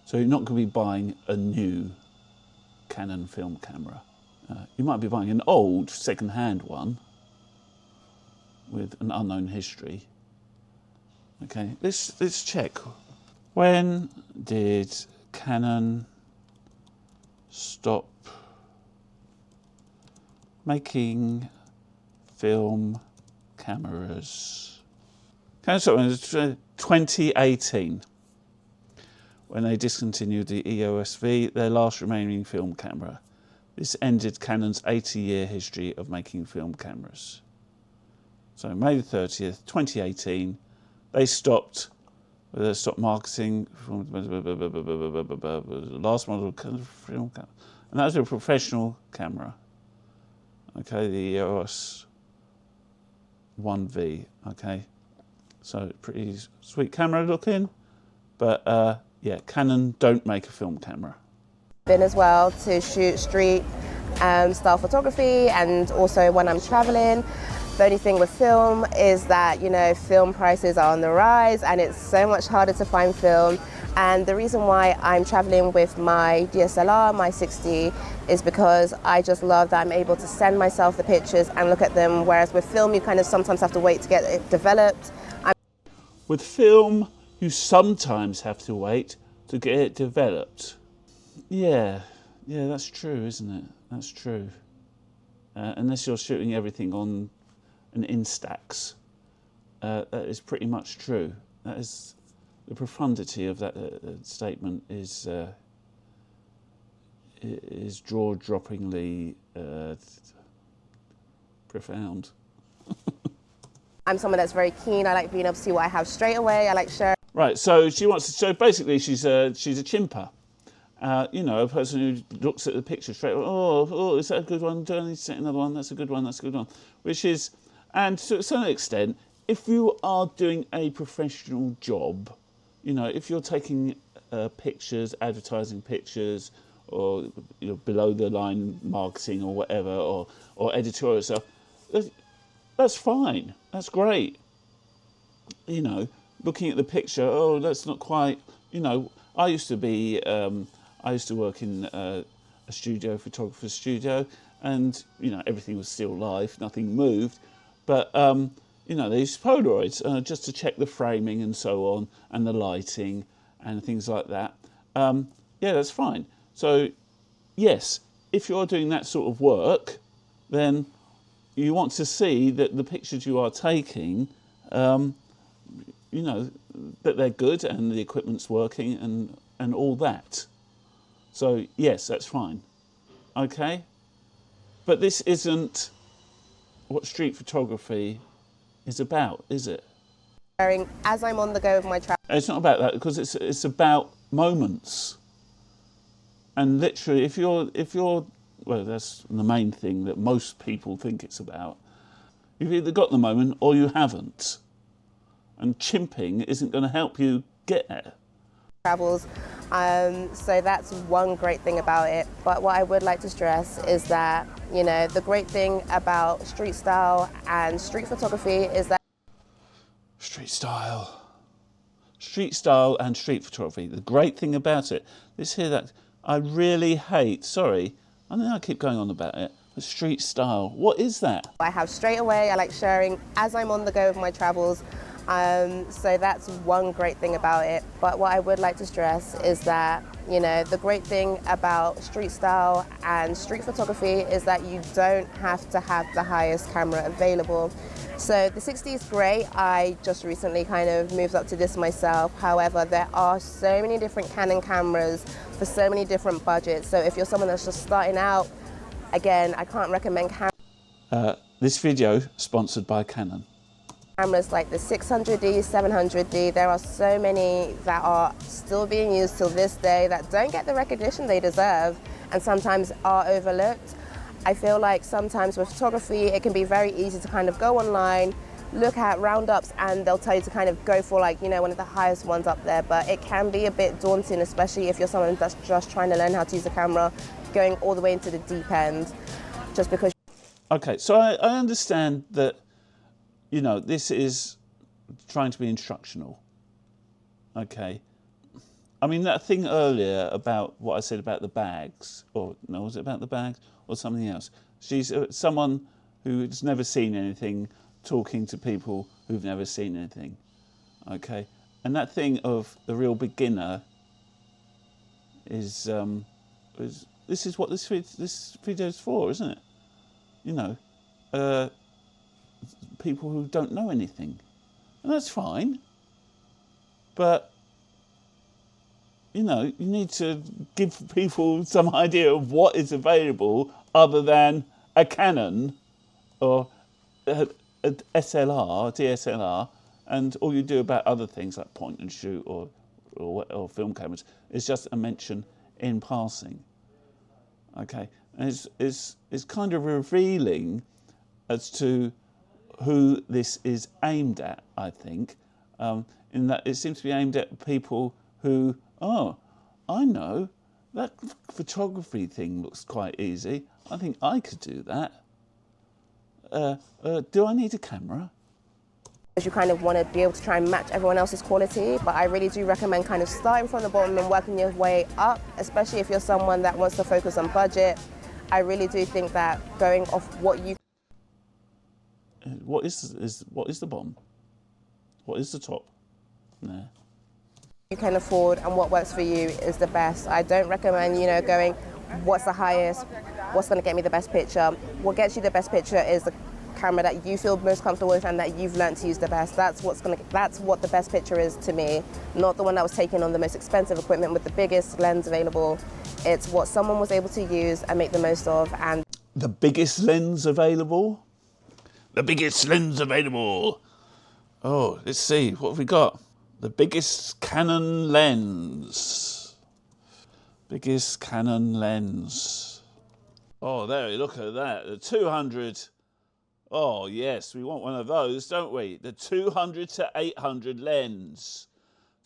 So you're not going to be buying a new Canon film camera. You might be buying an old second-hand one with an unknown history. Okay, let's check. When did Canon stop making film cameras? Canon stopped in 2018. When they discontinued the EOS V, their last remaining film camera. This ended Canon's 80-year history of making film cameras. So May the 30th, 2018, they stopped marketing from the last model film camera. And that was a professional camera. Okay, the EOS 1V, okay. So pretty sweet camera looking, but yeah, Canon don't make a film camera. Been as well to shoot street style photography, and also when I'm traveling. The only thing with film is that, film prices are on the rise and it's so much harder to find film. And the reason why I'm traveling with my DSLR, my 60, is because I just love that I'm able to send myself the pictures and look at them, whereas with film you kind of sometimes have to wait to get it developed. With film, you sometimes have to wait to get it developed. Yeah, that's true, isn't it? That's true. Unless you're shooting everything on an Instax, that is pretty much true. That is, the profundity of that statement is jaw-droppingly profound. I'm someone that's very keen. I like being able to see what I have straight away. I like sharing. Right, so she wants to. So basically, she's a chimper. A person who looks at the picture straight away. Oh, is that a good one? Do I need to take another one? That's a good one. That's a good one. Which is, and to a certain extent, if you are doing a professional job, if you're taking pictures, advertising pictures, or below the line marketing or whatever, or editorial stuff, that's fine. That's great. Looking at the picture, oh, that's not quite. I used to work in a studio, photographer's studio, and everything was still live, nothing moved. But they used Polaroids just to check the framing and so on, and the lighting and things like that. Yeah, that's fine. So yes, if you're doing that sort of work, then you want to see that the pictures you are taking, you know, that they're good and the equipment's working and all that. So yes, that's fine. Okay? But this isn't what street photography is about, is it? As I'm on the go with my travel. It's not about that, because it's about moments. And literally, if you're well, that's the main thing that most people think it's about. You've either got the moment or you haven't. And chimping isn't going to help you get there. Travels. So that's one great thing about it. But what I would like to stress is that, you know, the great thing about street style and street photography is that Street style and street photography. The great thing about it, this here that I really hate, sorry, I know I keep going on about it, but street style, what is that? I have straight away, I like sharing as I'm on the go with my travels. So that's one great thing about it. But what I would like to stress is that, you know, the great thing about street style and street photography is that you don't have to have the highest camera available. So the 60 is great. I just recently kind of moved up to this myself. However, there are so many different Canon cameras for so many different budgets. So if you're someone that's just starting out, again, I can't recommend This video sponsored by Canon. Cameras like the 600D, 700D. There are so many that are still being used till this day that don't get the recognition they deserve and sometimes are overlooked. I feel like sometimes with photography, it can be very easy to kind of go online, look at roundups, and they'll tell you to kind of go for, like, you know, one of the highest ones up there. But it can be a bit daunting, especially if you're someone that's just trying to learn how to use a camera, going all the way into the deep end, just because. Okay, so I understand that, you know, this is trying to be instructional. Okay. I mean, that thing earlier about what I said about the bags, or no, was it about the bags or something else? She's someone who's never seen anything talking to people who've never seen anything. Okay. And that thing of the real beginner is this is what this video is for, isn't it? You know, people who don't know anything, and that's fine. But you know, you need to give people some idea of what is available other than a Canon or a SLR, DSLR, and all you do about other things like point and shoot or film cameras is just a mention in passing. Okay, and it's kind of revealing as to who this is aimed at, I think, in that it seems to be aimed at people who, oh, I know, that photography thing looks quite easy. I think I could do that. Do I need a camera? You kind of want to be able to try and match everyone else's quality, but I really do recommend kind of starting from the bottom and working your way up, especially if you're someone that wants to focus on budget. I really do think that going off what you... What is the bottom? What is the top? Nah. You can afford and what works for you is the best. I don't recommend, you know, going what's the highest, what's going to get me the best picture. What gets you the best picture is the camera that you feel most comfortable with and that you've learned to use the best. That's what the best picture is to me, not the one that was taken on the most expensive equipment with the biggest lens available. It's what someone was able to use and make the most of. And the biggest lens available? The biggest lens available. Oh, let's see, what have we got? The biggest Canon lens. Biggest Canon lens. Oh, there, look at that. The 200. Oh, yes, we want one of those, don't we? The 200 to 800 lens.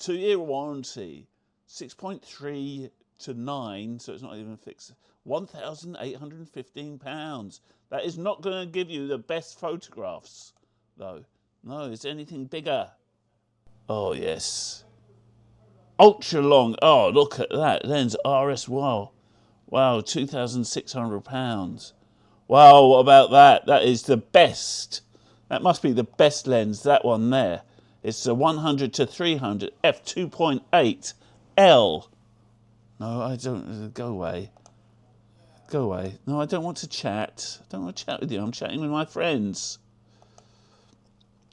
2-year warranty. 6.3 to 9, so it's not even fixed. £1,815. That is not going to give you the best photographs, though. No, is there anything bigger? Oh, yes. Ultra long. Oh, look at that. Lens RS. Wow. Wow, £2,600. Wow, what about that? That is the best. That must be the best lens, that one there. It's the 100 to 300 f2.8 L. No, I don't. Go away. Go away. No, I don't want to chat. I don't want to chat with you. I'm chatting with my friends.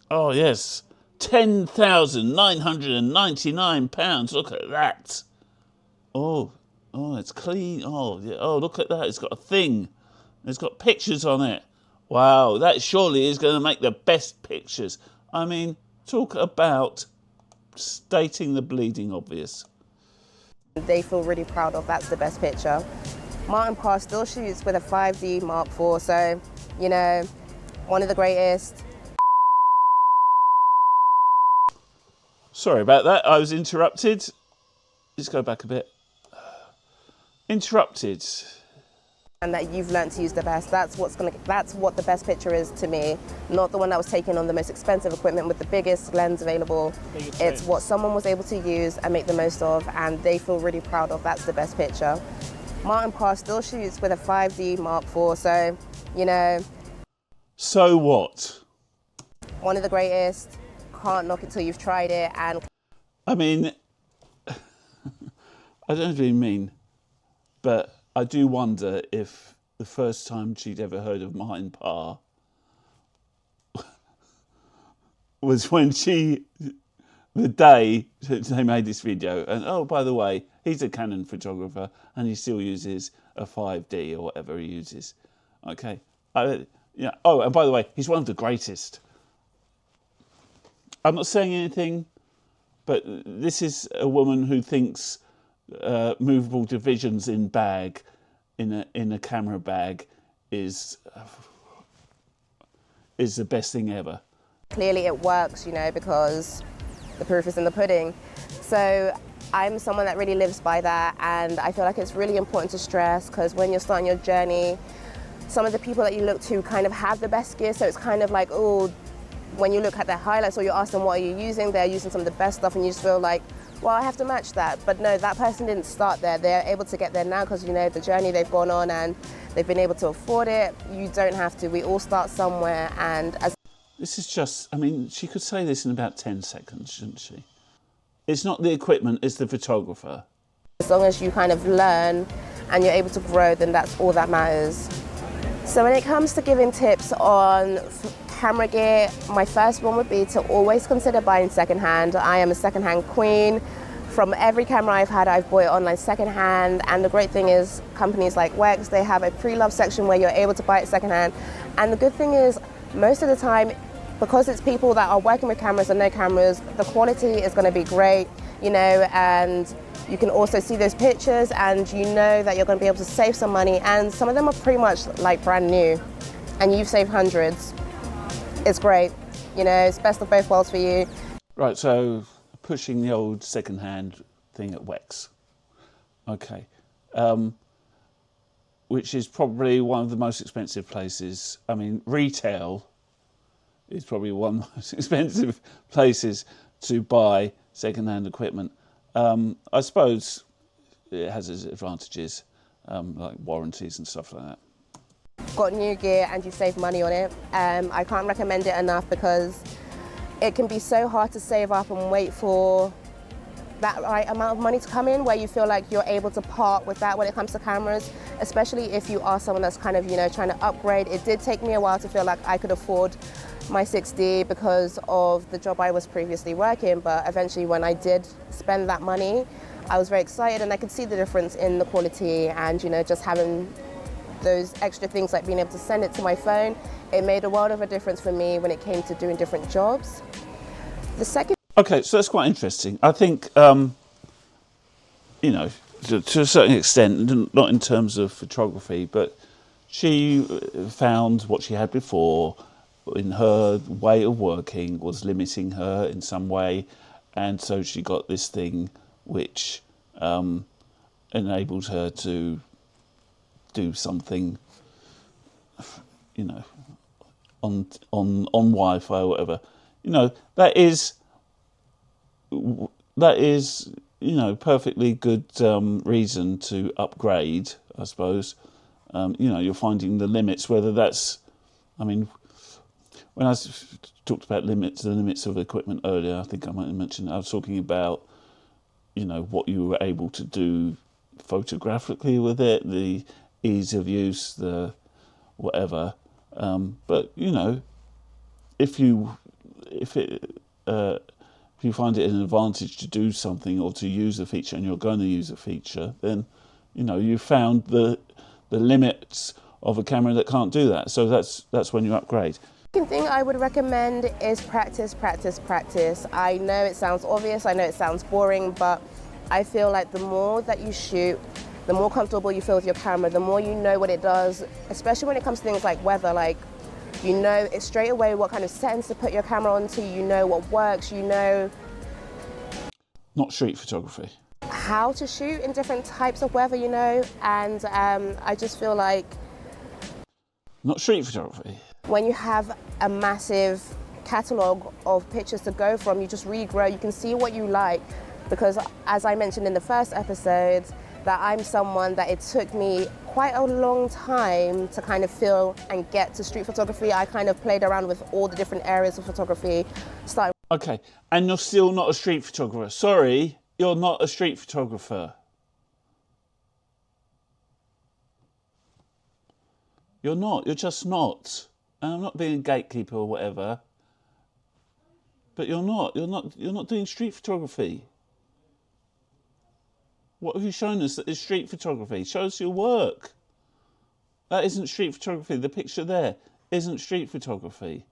Oh, yes. £10,999. Look at that. Oh, it's clean. Oh, yeah. Oh, look at that. It's got a thing. It's got pictures on it. Wow, that surely is going to make the best pictures. I mean, talk about stating the bleeding obvious. They feel really proud of. That's the best picture. Martin Parr still shoots with a 5D Mark IV, so, you know, one of the greatest. Sorry about that. I was interrupted. Let's go back a bit. Interrupted. And that you've learned to use the best. That's what the best picture is to me. Not the one that was taken on the most expensive equipment with the biggest lens available. It's what someone was able to use and make the most of, and they feel really proud of. That's the best picture. Martin Parr still shoots with a 5D Mark IV, so, you know. So what? One of the greatest. Can't knock it till you've tried it. And I mean, I don't know what you mean, but I do wonder if the first time she'd ever heard of Martin Parr was when the day they made this video. And oh, by the way, he's a Canon photographer and he still uses a 5D or whatever he uses. Okay. Yeah. Oh, and by the way, he's one of the greatest. I'm not saying anything, but this is a woman who thinks movable divisions in a camera bag is the best thing ever. clearly it works, you know, because the proof is in the pudding. So I'm someone that really lives by that, and I feel like it's really important to stress, because when you're starting your journey, some of the people that you look to kind of have the best gear, so it's kind of like, oh, when you look at their highlights or you ask them what are you using, they're using some of the best stuff, and you just feel like, well, I have to match that. But no, that person didn't start there. They're able to get there now because, you know, the journey they've gone on and they've been able to afford it. You don't have to. We all start somewhere. And as this is just, I mean, she could say this in about 10 seconds, shouldn't she? It's not the equipment, it's the photographer. As long as you kind of learn and you're able to grow, then that's all that matters. So when it comes to giving tips on camera gear, my first one would be to always consider buying secondhand. I am a secondhand queen. From every camera I've had, I've bought it online secondhand. And the great thing is companies like Wex, they have a pre-loved section where you're able to buy it secondhand. And the good thing is, most of the time, because it's people that are working with cameras and no cameras, the quality is going to be great, you know, and you can also see those pictures and you know that you're going to be able to save some money, and some of them are pretty much like brand new and you've saved hundreds. It's great, you know, it's best of both worlds for you. Right, so pushing the old second-hand thing at Wex. Okay. Which is probably one of the most expensive places. I mean, retail is probably one of the most expensive places to buy second-hand equipment. I suppose it has its advantages, like warranties and stuff like that. Got new gear and you save money on it. I can't recommend it enough because it can be so hard to save up and wait for that right amount of money to come in where you feel like you're able to part with that when it comes to cameras, especially if you are someone that's kind of, you know, trying to upgrade. It did take me a while to feel like I could afford my 6D because of the job I was previously working, but eventually when I did spend that money, I was very excited and I could see the difference in the quality, and, you know, just having those extra things like being able to send it to my phone, it made a world of a difference for me when it came to doing different jobs. The second... Okay, so that's quite interesting. I think, you know, to a certain extent, not in terms of photography, but she found what she had before in her way of working was limiting her in some way, and so she got this thing which enabled her to do something, you know, on Wi-Fi or whatever. You know, that is, you know, perfectly good reason to upgrade, I suppose. You know, you're finding the limits, whether that's, I mean, when I talked about the limits of equipment earlier, I think I might have mentioned, I was talking about, you know, what you were able to do photographically with it, the ease of use, the whatever. But you know, if you find it an advantage to do something or to use a feature, and you're going to use a feature, then you know you've found the limits of a camera that can't do that. So that's when you upgrade. Second thing I would recommend is practice, practice, practice. I know it sounds obvious, I know it sounds boring, but I feel like the more that you shoot, the more comfortable you feel with your camera, the more you know what it does, especially when it comes to things like weather. Like, you know it's straight away what kind of settings to put your camera onto, you know what works, you know Not street photography. how to shoot in different types of weather, you know, and I just feel like Not street photography. when you have a massive catalogue of pictures to go from, you just regrow, you can see what you like. Because as I mentioned in the first episode, that I'm someone that it took me quite a long time to kind of feel and get to street photography. I kind of played around with all the different areas of photography, starting. Okay, and you're still not a street photographer. Sorry, you're not a street photographer. You're not. You're just not. And I'm not being a gatekeeper or whatever. But you're not. You're not doing street photography. What have you shown us that is street photography? Show us your work. That isn't street photography. The picture there isn't street photography.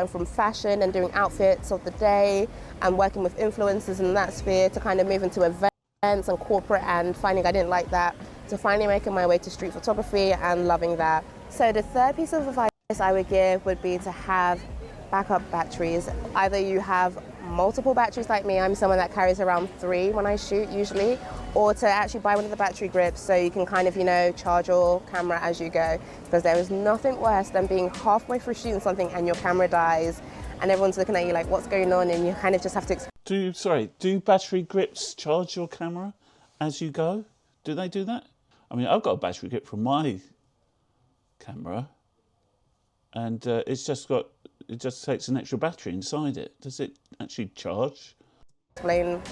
From fashion and doing outfits of the day and working with influencers in that sphere to kind of move into events and corporate, and finding I didn't like that, to finally making my way to street photography and loving that. So the third piece of advice I would give would be to have backup batteries. Either you have multiple batteries like me, I'm someone that carries around 3 when I shoot usually, or to actually buy one of the battery grips so you can kind of, you know, charge your camera as you go. Because there is nothing worse than being halfway through shooting something and your camera dies and everyone's looking at you like, what's going on? And you kind of just have to... Do battery grips charge your camera as you go? Do they do that? I mean, I've got a battery grip from my camera, and it just takes an extra battery inside it. Does it actually charge? Explain,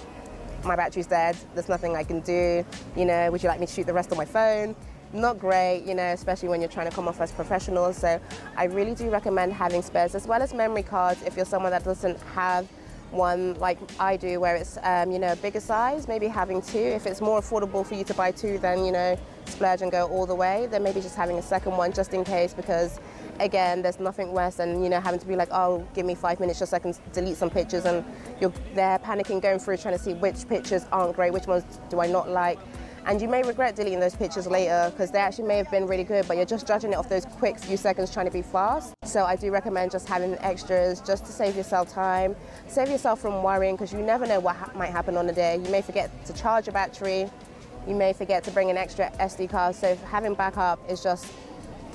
my battery's dead, there's nothing I can do, you know, would you like me to shoot the rest on my phone? Not great, you know, especially when you're trying to come off as professionals. So I really do recommend having spares as well as memory cards if you're someone that doesn't have one like I do, where it's you know, a bigger size, maybe having 2. If it's more affordable for you to buy 2, then, you know, splurge and go all the way. Then maybe just having a second one just in case, because again, there's nothing worse than, you know, having to be like, oh, give me 5 minutes just so I can delete some pictures, and you're there panicking, going through trying to see which pictures aren't great, which ones do I not like. And you may regret deleting those pictures later because they actually may have been really good, but you're just judging it off those quick few seconds trying to be fast. So I do recommend just having extras just to save yourself time, save yourself from worrying, because you never know what might happen on the day. You may forget to charge your battery, you may forget to bring an extra SD card. So having backup is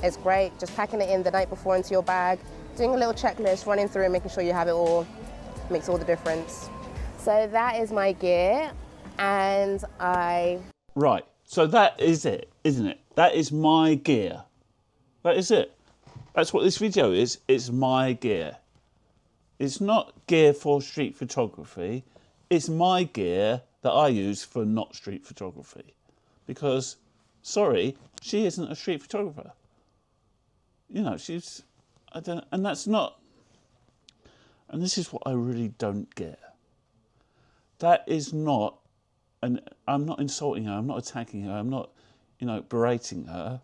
it's great. Just packing it in the night before into your bag, doing a little checklist, running through and making sure you have it all makes all the difference. So that is my gear, and Right, so that is it, isn't it? That is my gear. That is it. That's what this video is. It's my gear. It's not gear for street photography. It's my gear that I use for not street photography. Because, sorry, she isn't a street photographer. You know, and that's not, and this is what I really don't get. That is not, and I'm not insulting her, I'm not attacking her, I'm not, you know, berating her.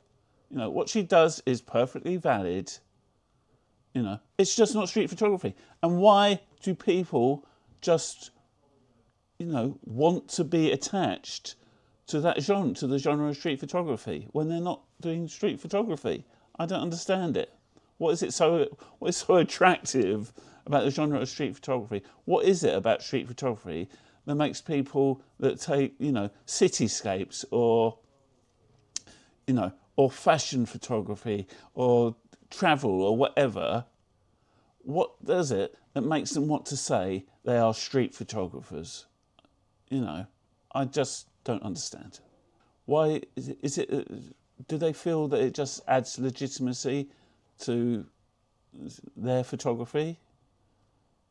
You know, what she does is perfectly valid. You know, it's just not street photography. And why do people just, you know, want to be attached to that genre, to the genre of street photography, when they're not doing street photography? I don't understand it. What is so attractive about the genre of street photography? What is it about street photography that makes people that take, you know, cityscapes or, you know, or fashion photography or travel or whatever, what does it that makes them want to say they are street photographers? You know, I just don't understand. Why is it do they feel that it just adds legitimacy to their photography?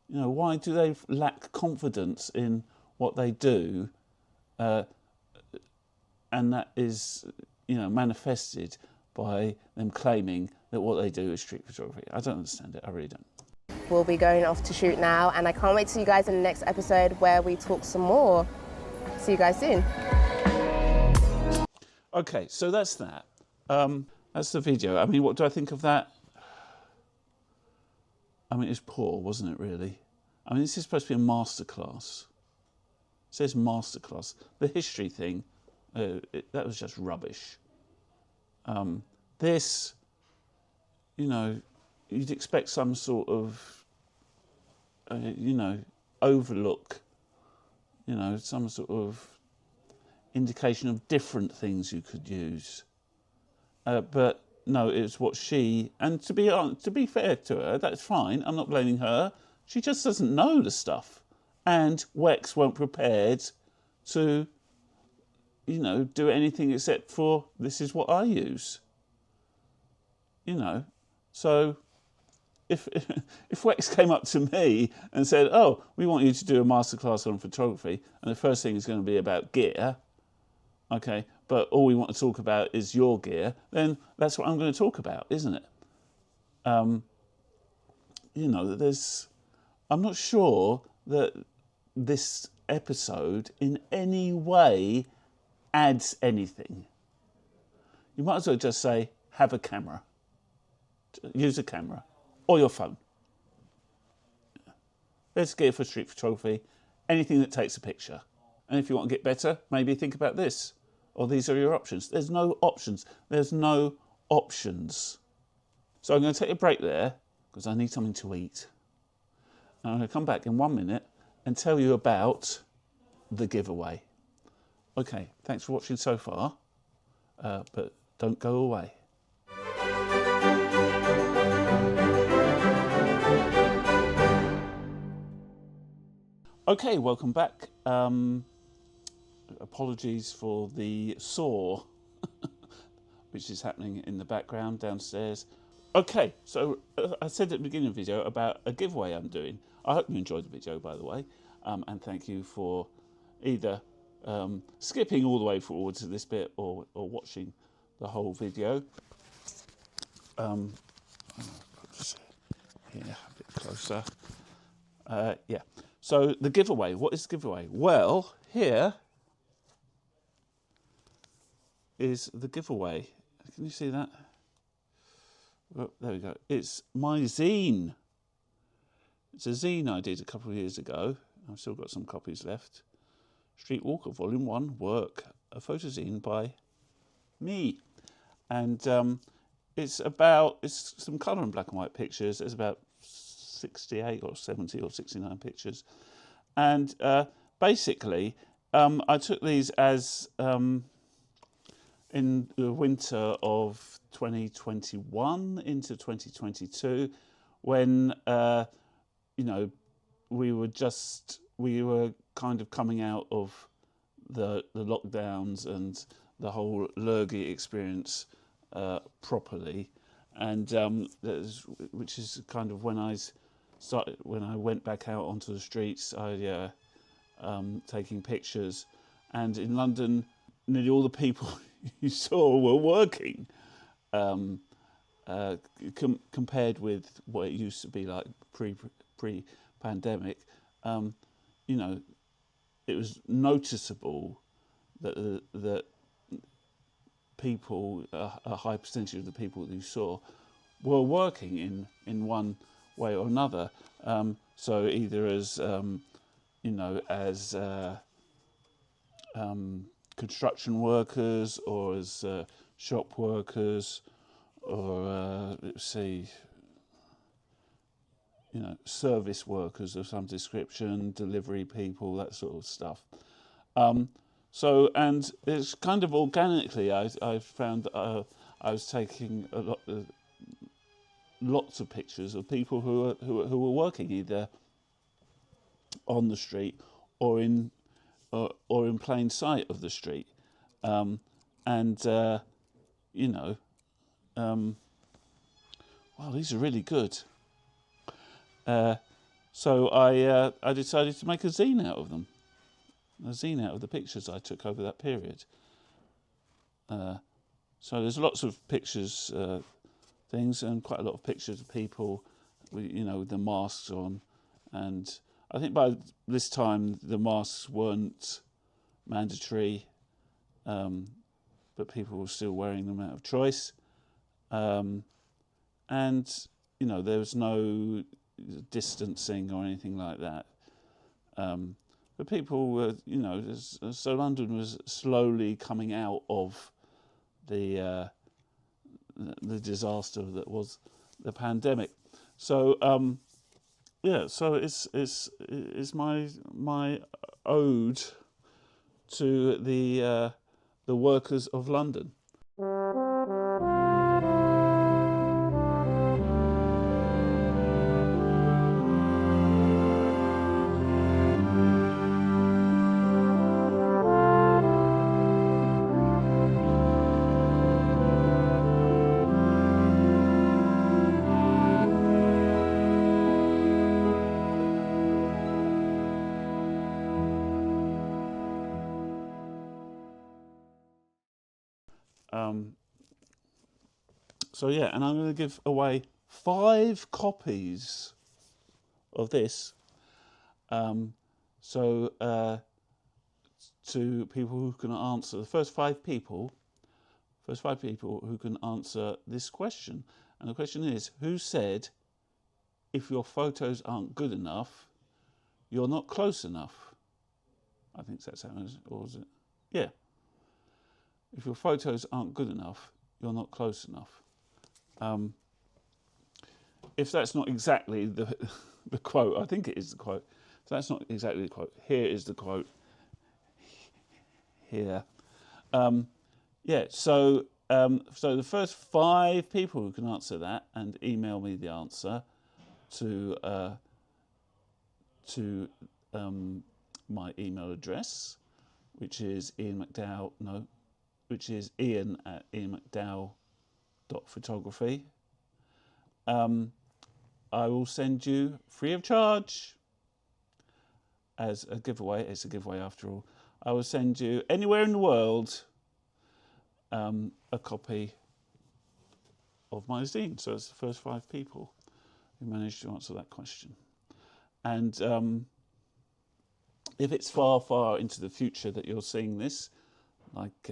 You know, why do they lack confidence in what they do? And that is, manifested by them claiming that what they do is street photography. I don't understand it. I really don't. We'll be going off to shoot now, and I can't wait to see you guys in the next episode where we talk some more. See you guys soon. Okay, so that's that. That's the video. I mean, what do I think of that? I mean, it's poor, wasn't it, really? I mean, this is supposed to be a masterclass. It says masterclass. The history thing, that was just rubbish. This, you'd expect some sort of, overlook, some sort of indication of different things you could use. But no, it's what she, and to be fair to her, that's fine. I'm not blaming her. She just doesn't know the stuff. And Wex weren't prepared to, do anything except for, this is what I use. So if Wex came up to me and said, oh, we want you to do a masterclass on photography, and the first thing is going to be about gear, okay, but all we want to talk about is your gear, then that's what I'm going to talk about, isn't it? I'm not sure that this episode in any way adds anything. You might as well just say, have a camera. Use a camera or your phone. There's gear for street photography, anything that takes a picture. And if you want to get better, maybe think about this. Or these are your options. There's no options. There's no options. So I'm going to take a break there because I need something to eat. And I'm going to come back in 1 minute and tell you about the giveaway. Okay, thanks for watching so far, but don't go away. Okay, welcome back. Apologies for the saw, which is happening in the background downstairs. Okay, so I said at the beginning of the video about a giveaway I'm doing. I hope you enjoyed the video, by the way, and thank you for either skipping all the way forward to this bit or watching the whole video. Put this here a bit closer. Yeah. So the giveaway. What is the giveaway? Well, here is the giveaway. Can you see that? Oh, there we go. It's my zine. It's a zine I did a couple of years ago. I've still got some copies left. Streetwalker Volume 1, Work, a photo zine by me. And it's some colour and black and white pictures. There's about 68 or 70 or 69 pictures. And basically, I took these as in the winter of 2021 into 2022, when we were kind of coming out of the lockdowns and the whole lurgy experience properly, and which is kind of when I went back out onto the streets, taking pictures, and in London, nearly all the people you saw were working, compared with what it used to be like pre-pandemic. It was noticeable that people, a high percentage of the people that you saw, were working in one way or another. So either as construction workers, or as shop workers, or service workers of some description, delivery people, that sort of stuff. And it's kind of organically, I found that I was taking lots of pictures of people who were working either on the street or in plain sight of the street, wow, these are really good. So I decided to make a zine out of them, a zine out of the pictures I took over that period. So there's lots of pictures, things, and quite a lot of pictures of people, with, with the masks on. And I think by this time the masks weren't mandatory, but people were still wearing them out of choice. And there was no distancing or anything like that. But people were, so London was slowly coming out of the disaster that was the pandemic. So so it's my ode to the workers of London. And I'm going to give away 5 copies of this. To people who can answer, the first 5 people who can answer this question. And the question is, who said, if your photos aren't good enough, you're not close enough? I think that's how it is, or is it? Yeah. If your photos aren't good enough, you're not close enough. If that's not exactly the quote, I think it is the quote. If that's not exactly the quote, here is the quote. Here. So the first 5 people who can answer that and email me the answer to my email address, which is ian@ianmcdowell.photography. I will send you free of charge as a giveaway. It's a giveaway after all. I will send you anywhere in the world a copy of my zine. So it's the first 5 people who managed to answer that question. And if it's far, far into the future that you're seeing this, like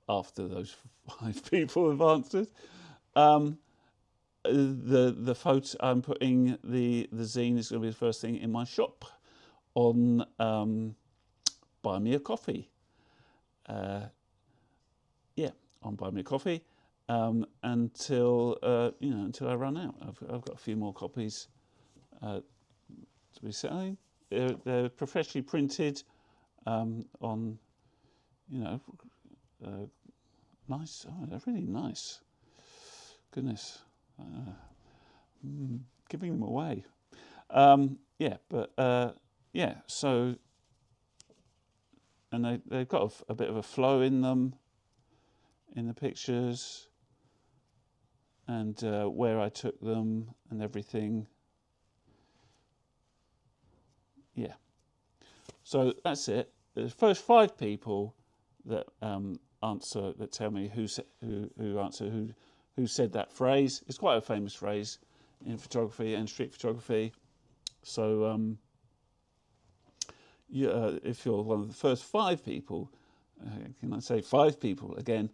after those 5 people have answered, the photo I'm putting, the zine is going to be the first thing in my shop on Buy Me a Coffee. On Buy Me a Coffee until I run out. I've got a few more copies to be selling. They're professionally printed on, nice. Oh, they're really nice. Goodness, giving them away. So, and they've got a bit of a flow in them, in the pictures, and where I took them and everything. Yeah. So that's it. The first 5 people that answer, that tell me who said that phrase. It's quite a famous phrase in photography and street photography. So if you're one of the first 5 people, can I say 5 people again,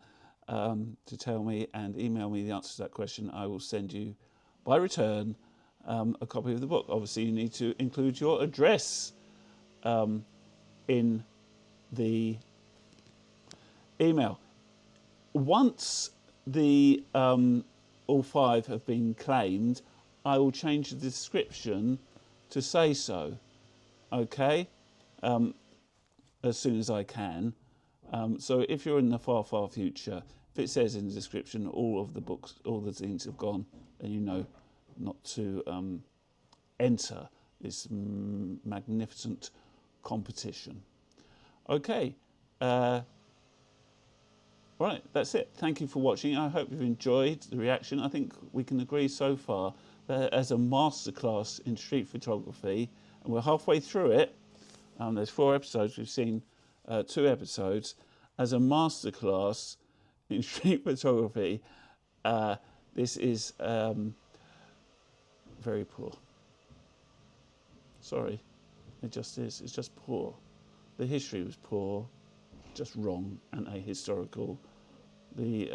to tell me and email me the answer to that question, I will send you by return a copy of the book. Obviously, you need to include your address in the email. Once the all 5 have been claimed, I will change the description to say so. Okay, as soon as I can. So if you're in the far, far future, if it says in the description all of the books, all the zines have gone, then you know not to enter this magnificent competition. Okay. Right, that's it. Thank you for watching. I hope you've enjoyed the reaction. I think we can agree so far that as a masterclass in street photography, and we're halfway through it, there's 4 episodes, we've seen 2 episodes. As a masterclass, in street photography, this is very poor. Sorry, it just is. It's just poor. The history was poor, just wrong and ahistorical. The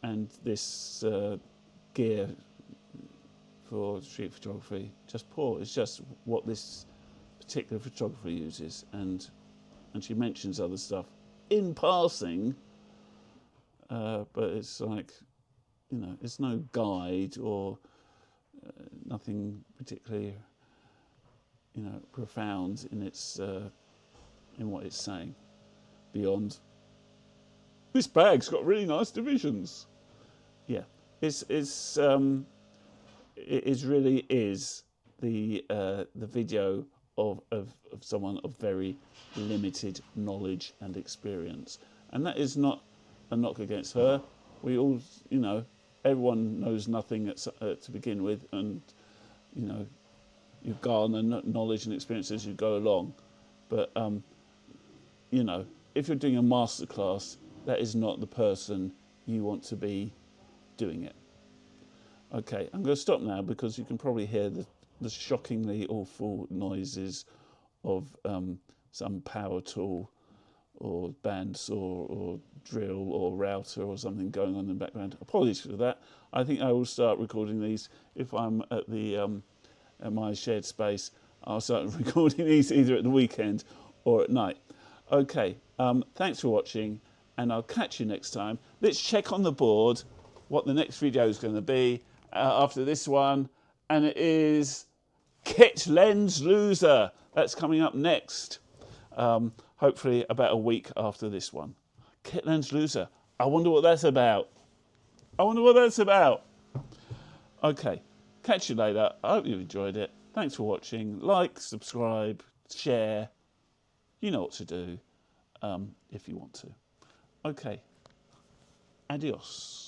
and this gear for street photography, just poor. It's just what this particular photographer uses, and she mentions other stuff in passing, but it's like, you know, it's no guide or nothing particularly, you know, profound in its in what it's saying, beyond this bag's got really nice divisions. Yeah, it really is the video of someone of very limited knowledge and experience, and that is not a knock against her. We all, you know, everyone knows nothing to begin with, and you know, you garner knowledge and experience as you go along. But you know, if you're doing a masterclass, that is not the person you want to be doing it. Okay, I'm going to stop now because you can probably hear the shockingly awful noises of some power tool or bandsaw or drill or router or something going on in the background. Apologies for that. I think I will start recording these if I'm at the at my shared space. I'll start recording these either at the weekend or at night. Okay, thanks for watching, and I'll catch you next time. Let's check on the board what the next video is going to be after this one, and it is Kit Lens Loser. That's coming up next, hopefully about a week after this one. Kit Lens Loser. I wonder what that's about. Okay, catch you later. I hope you enjoyed it. Thanks for watching. Like, subscribe, share. You know what to do if you want to. Okay, adios.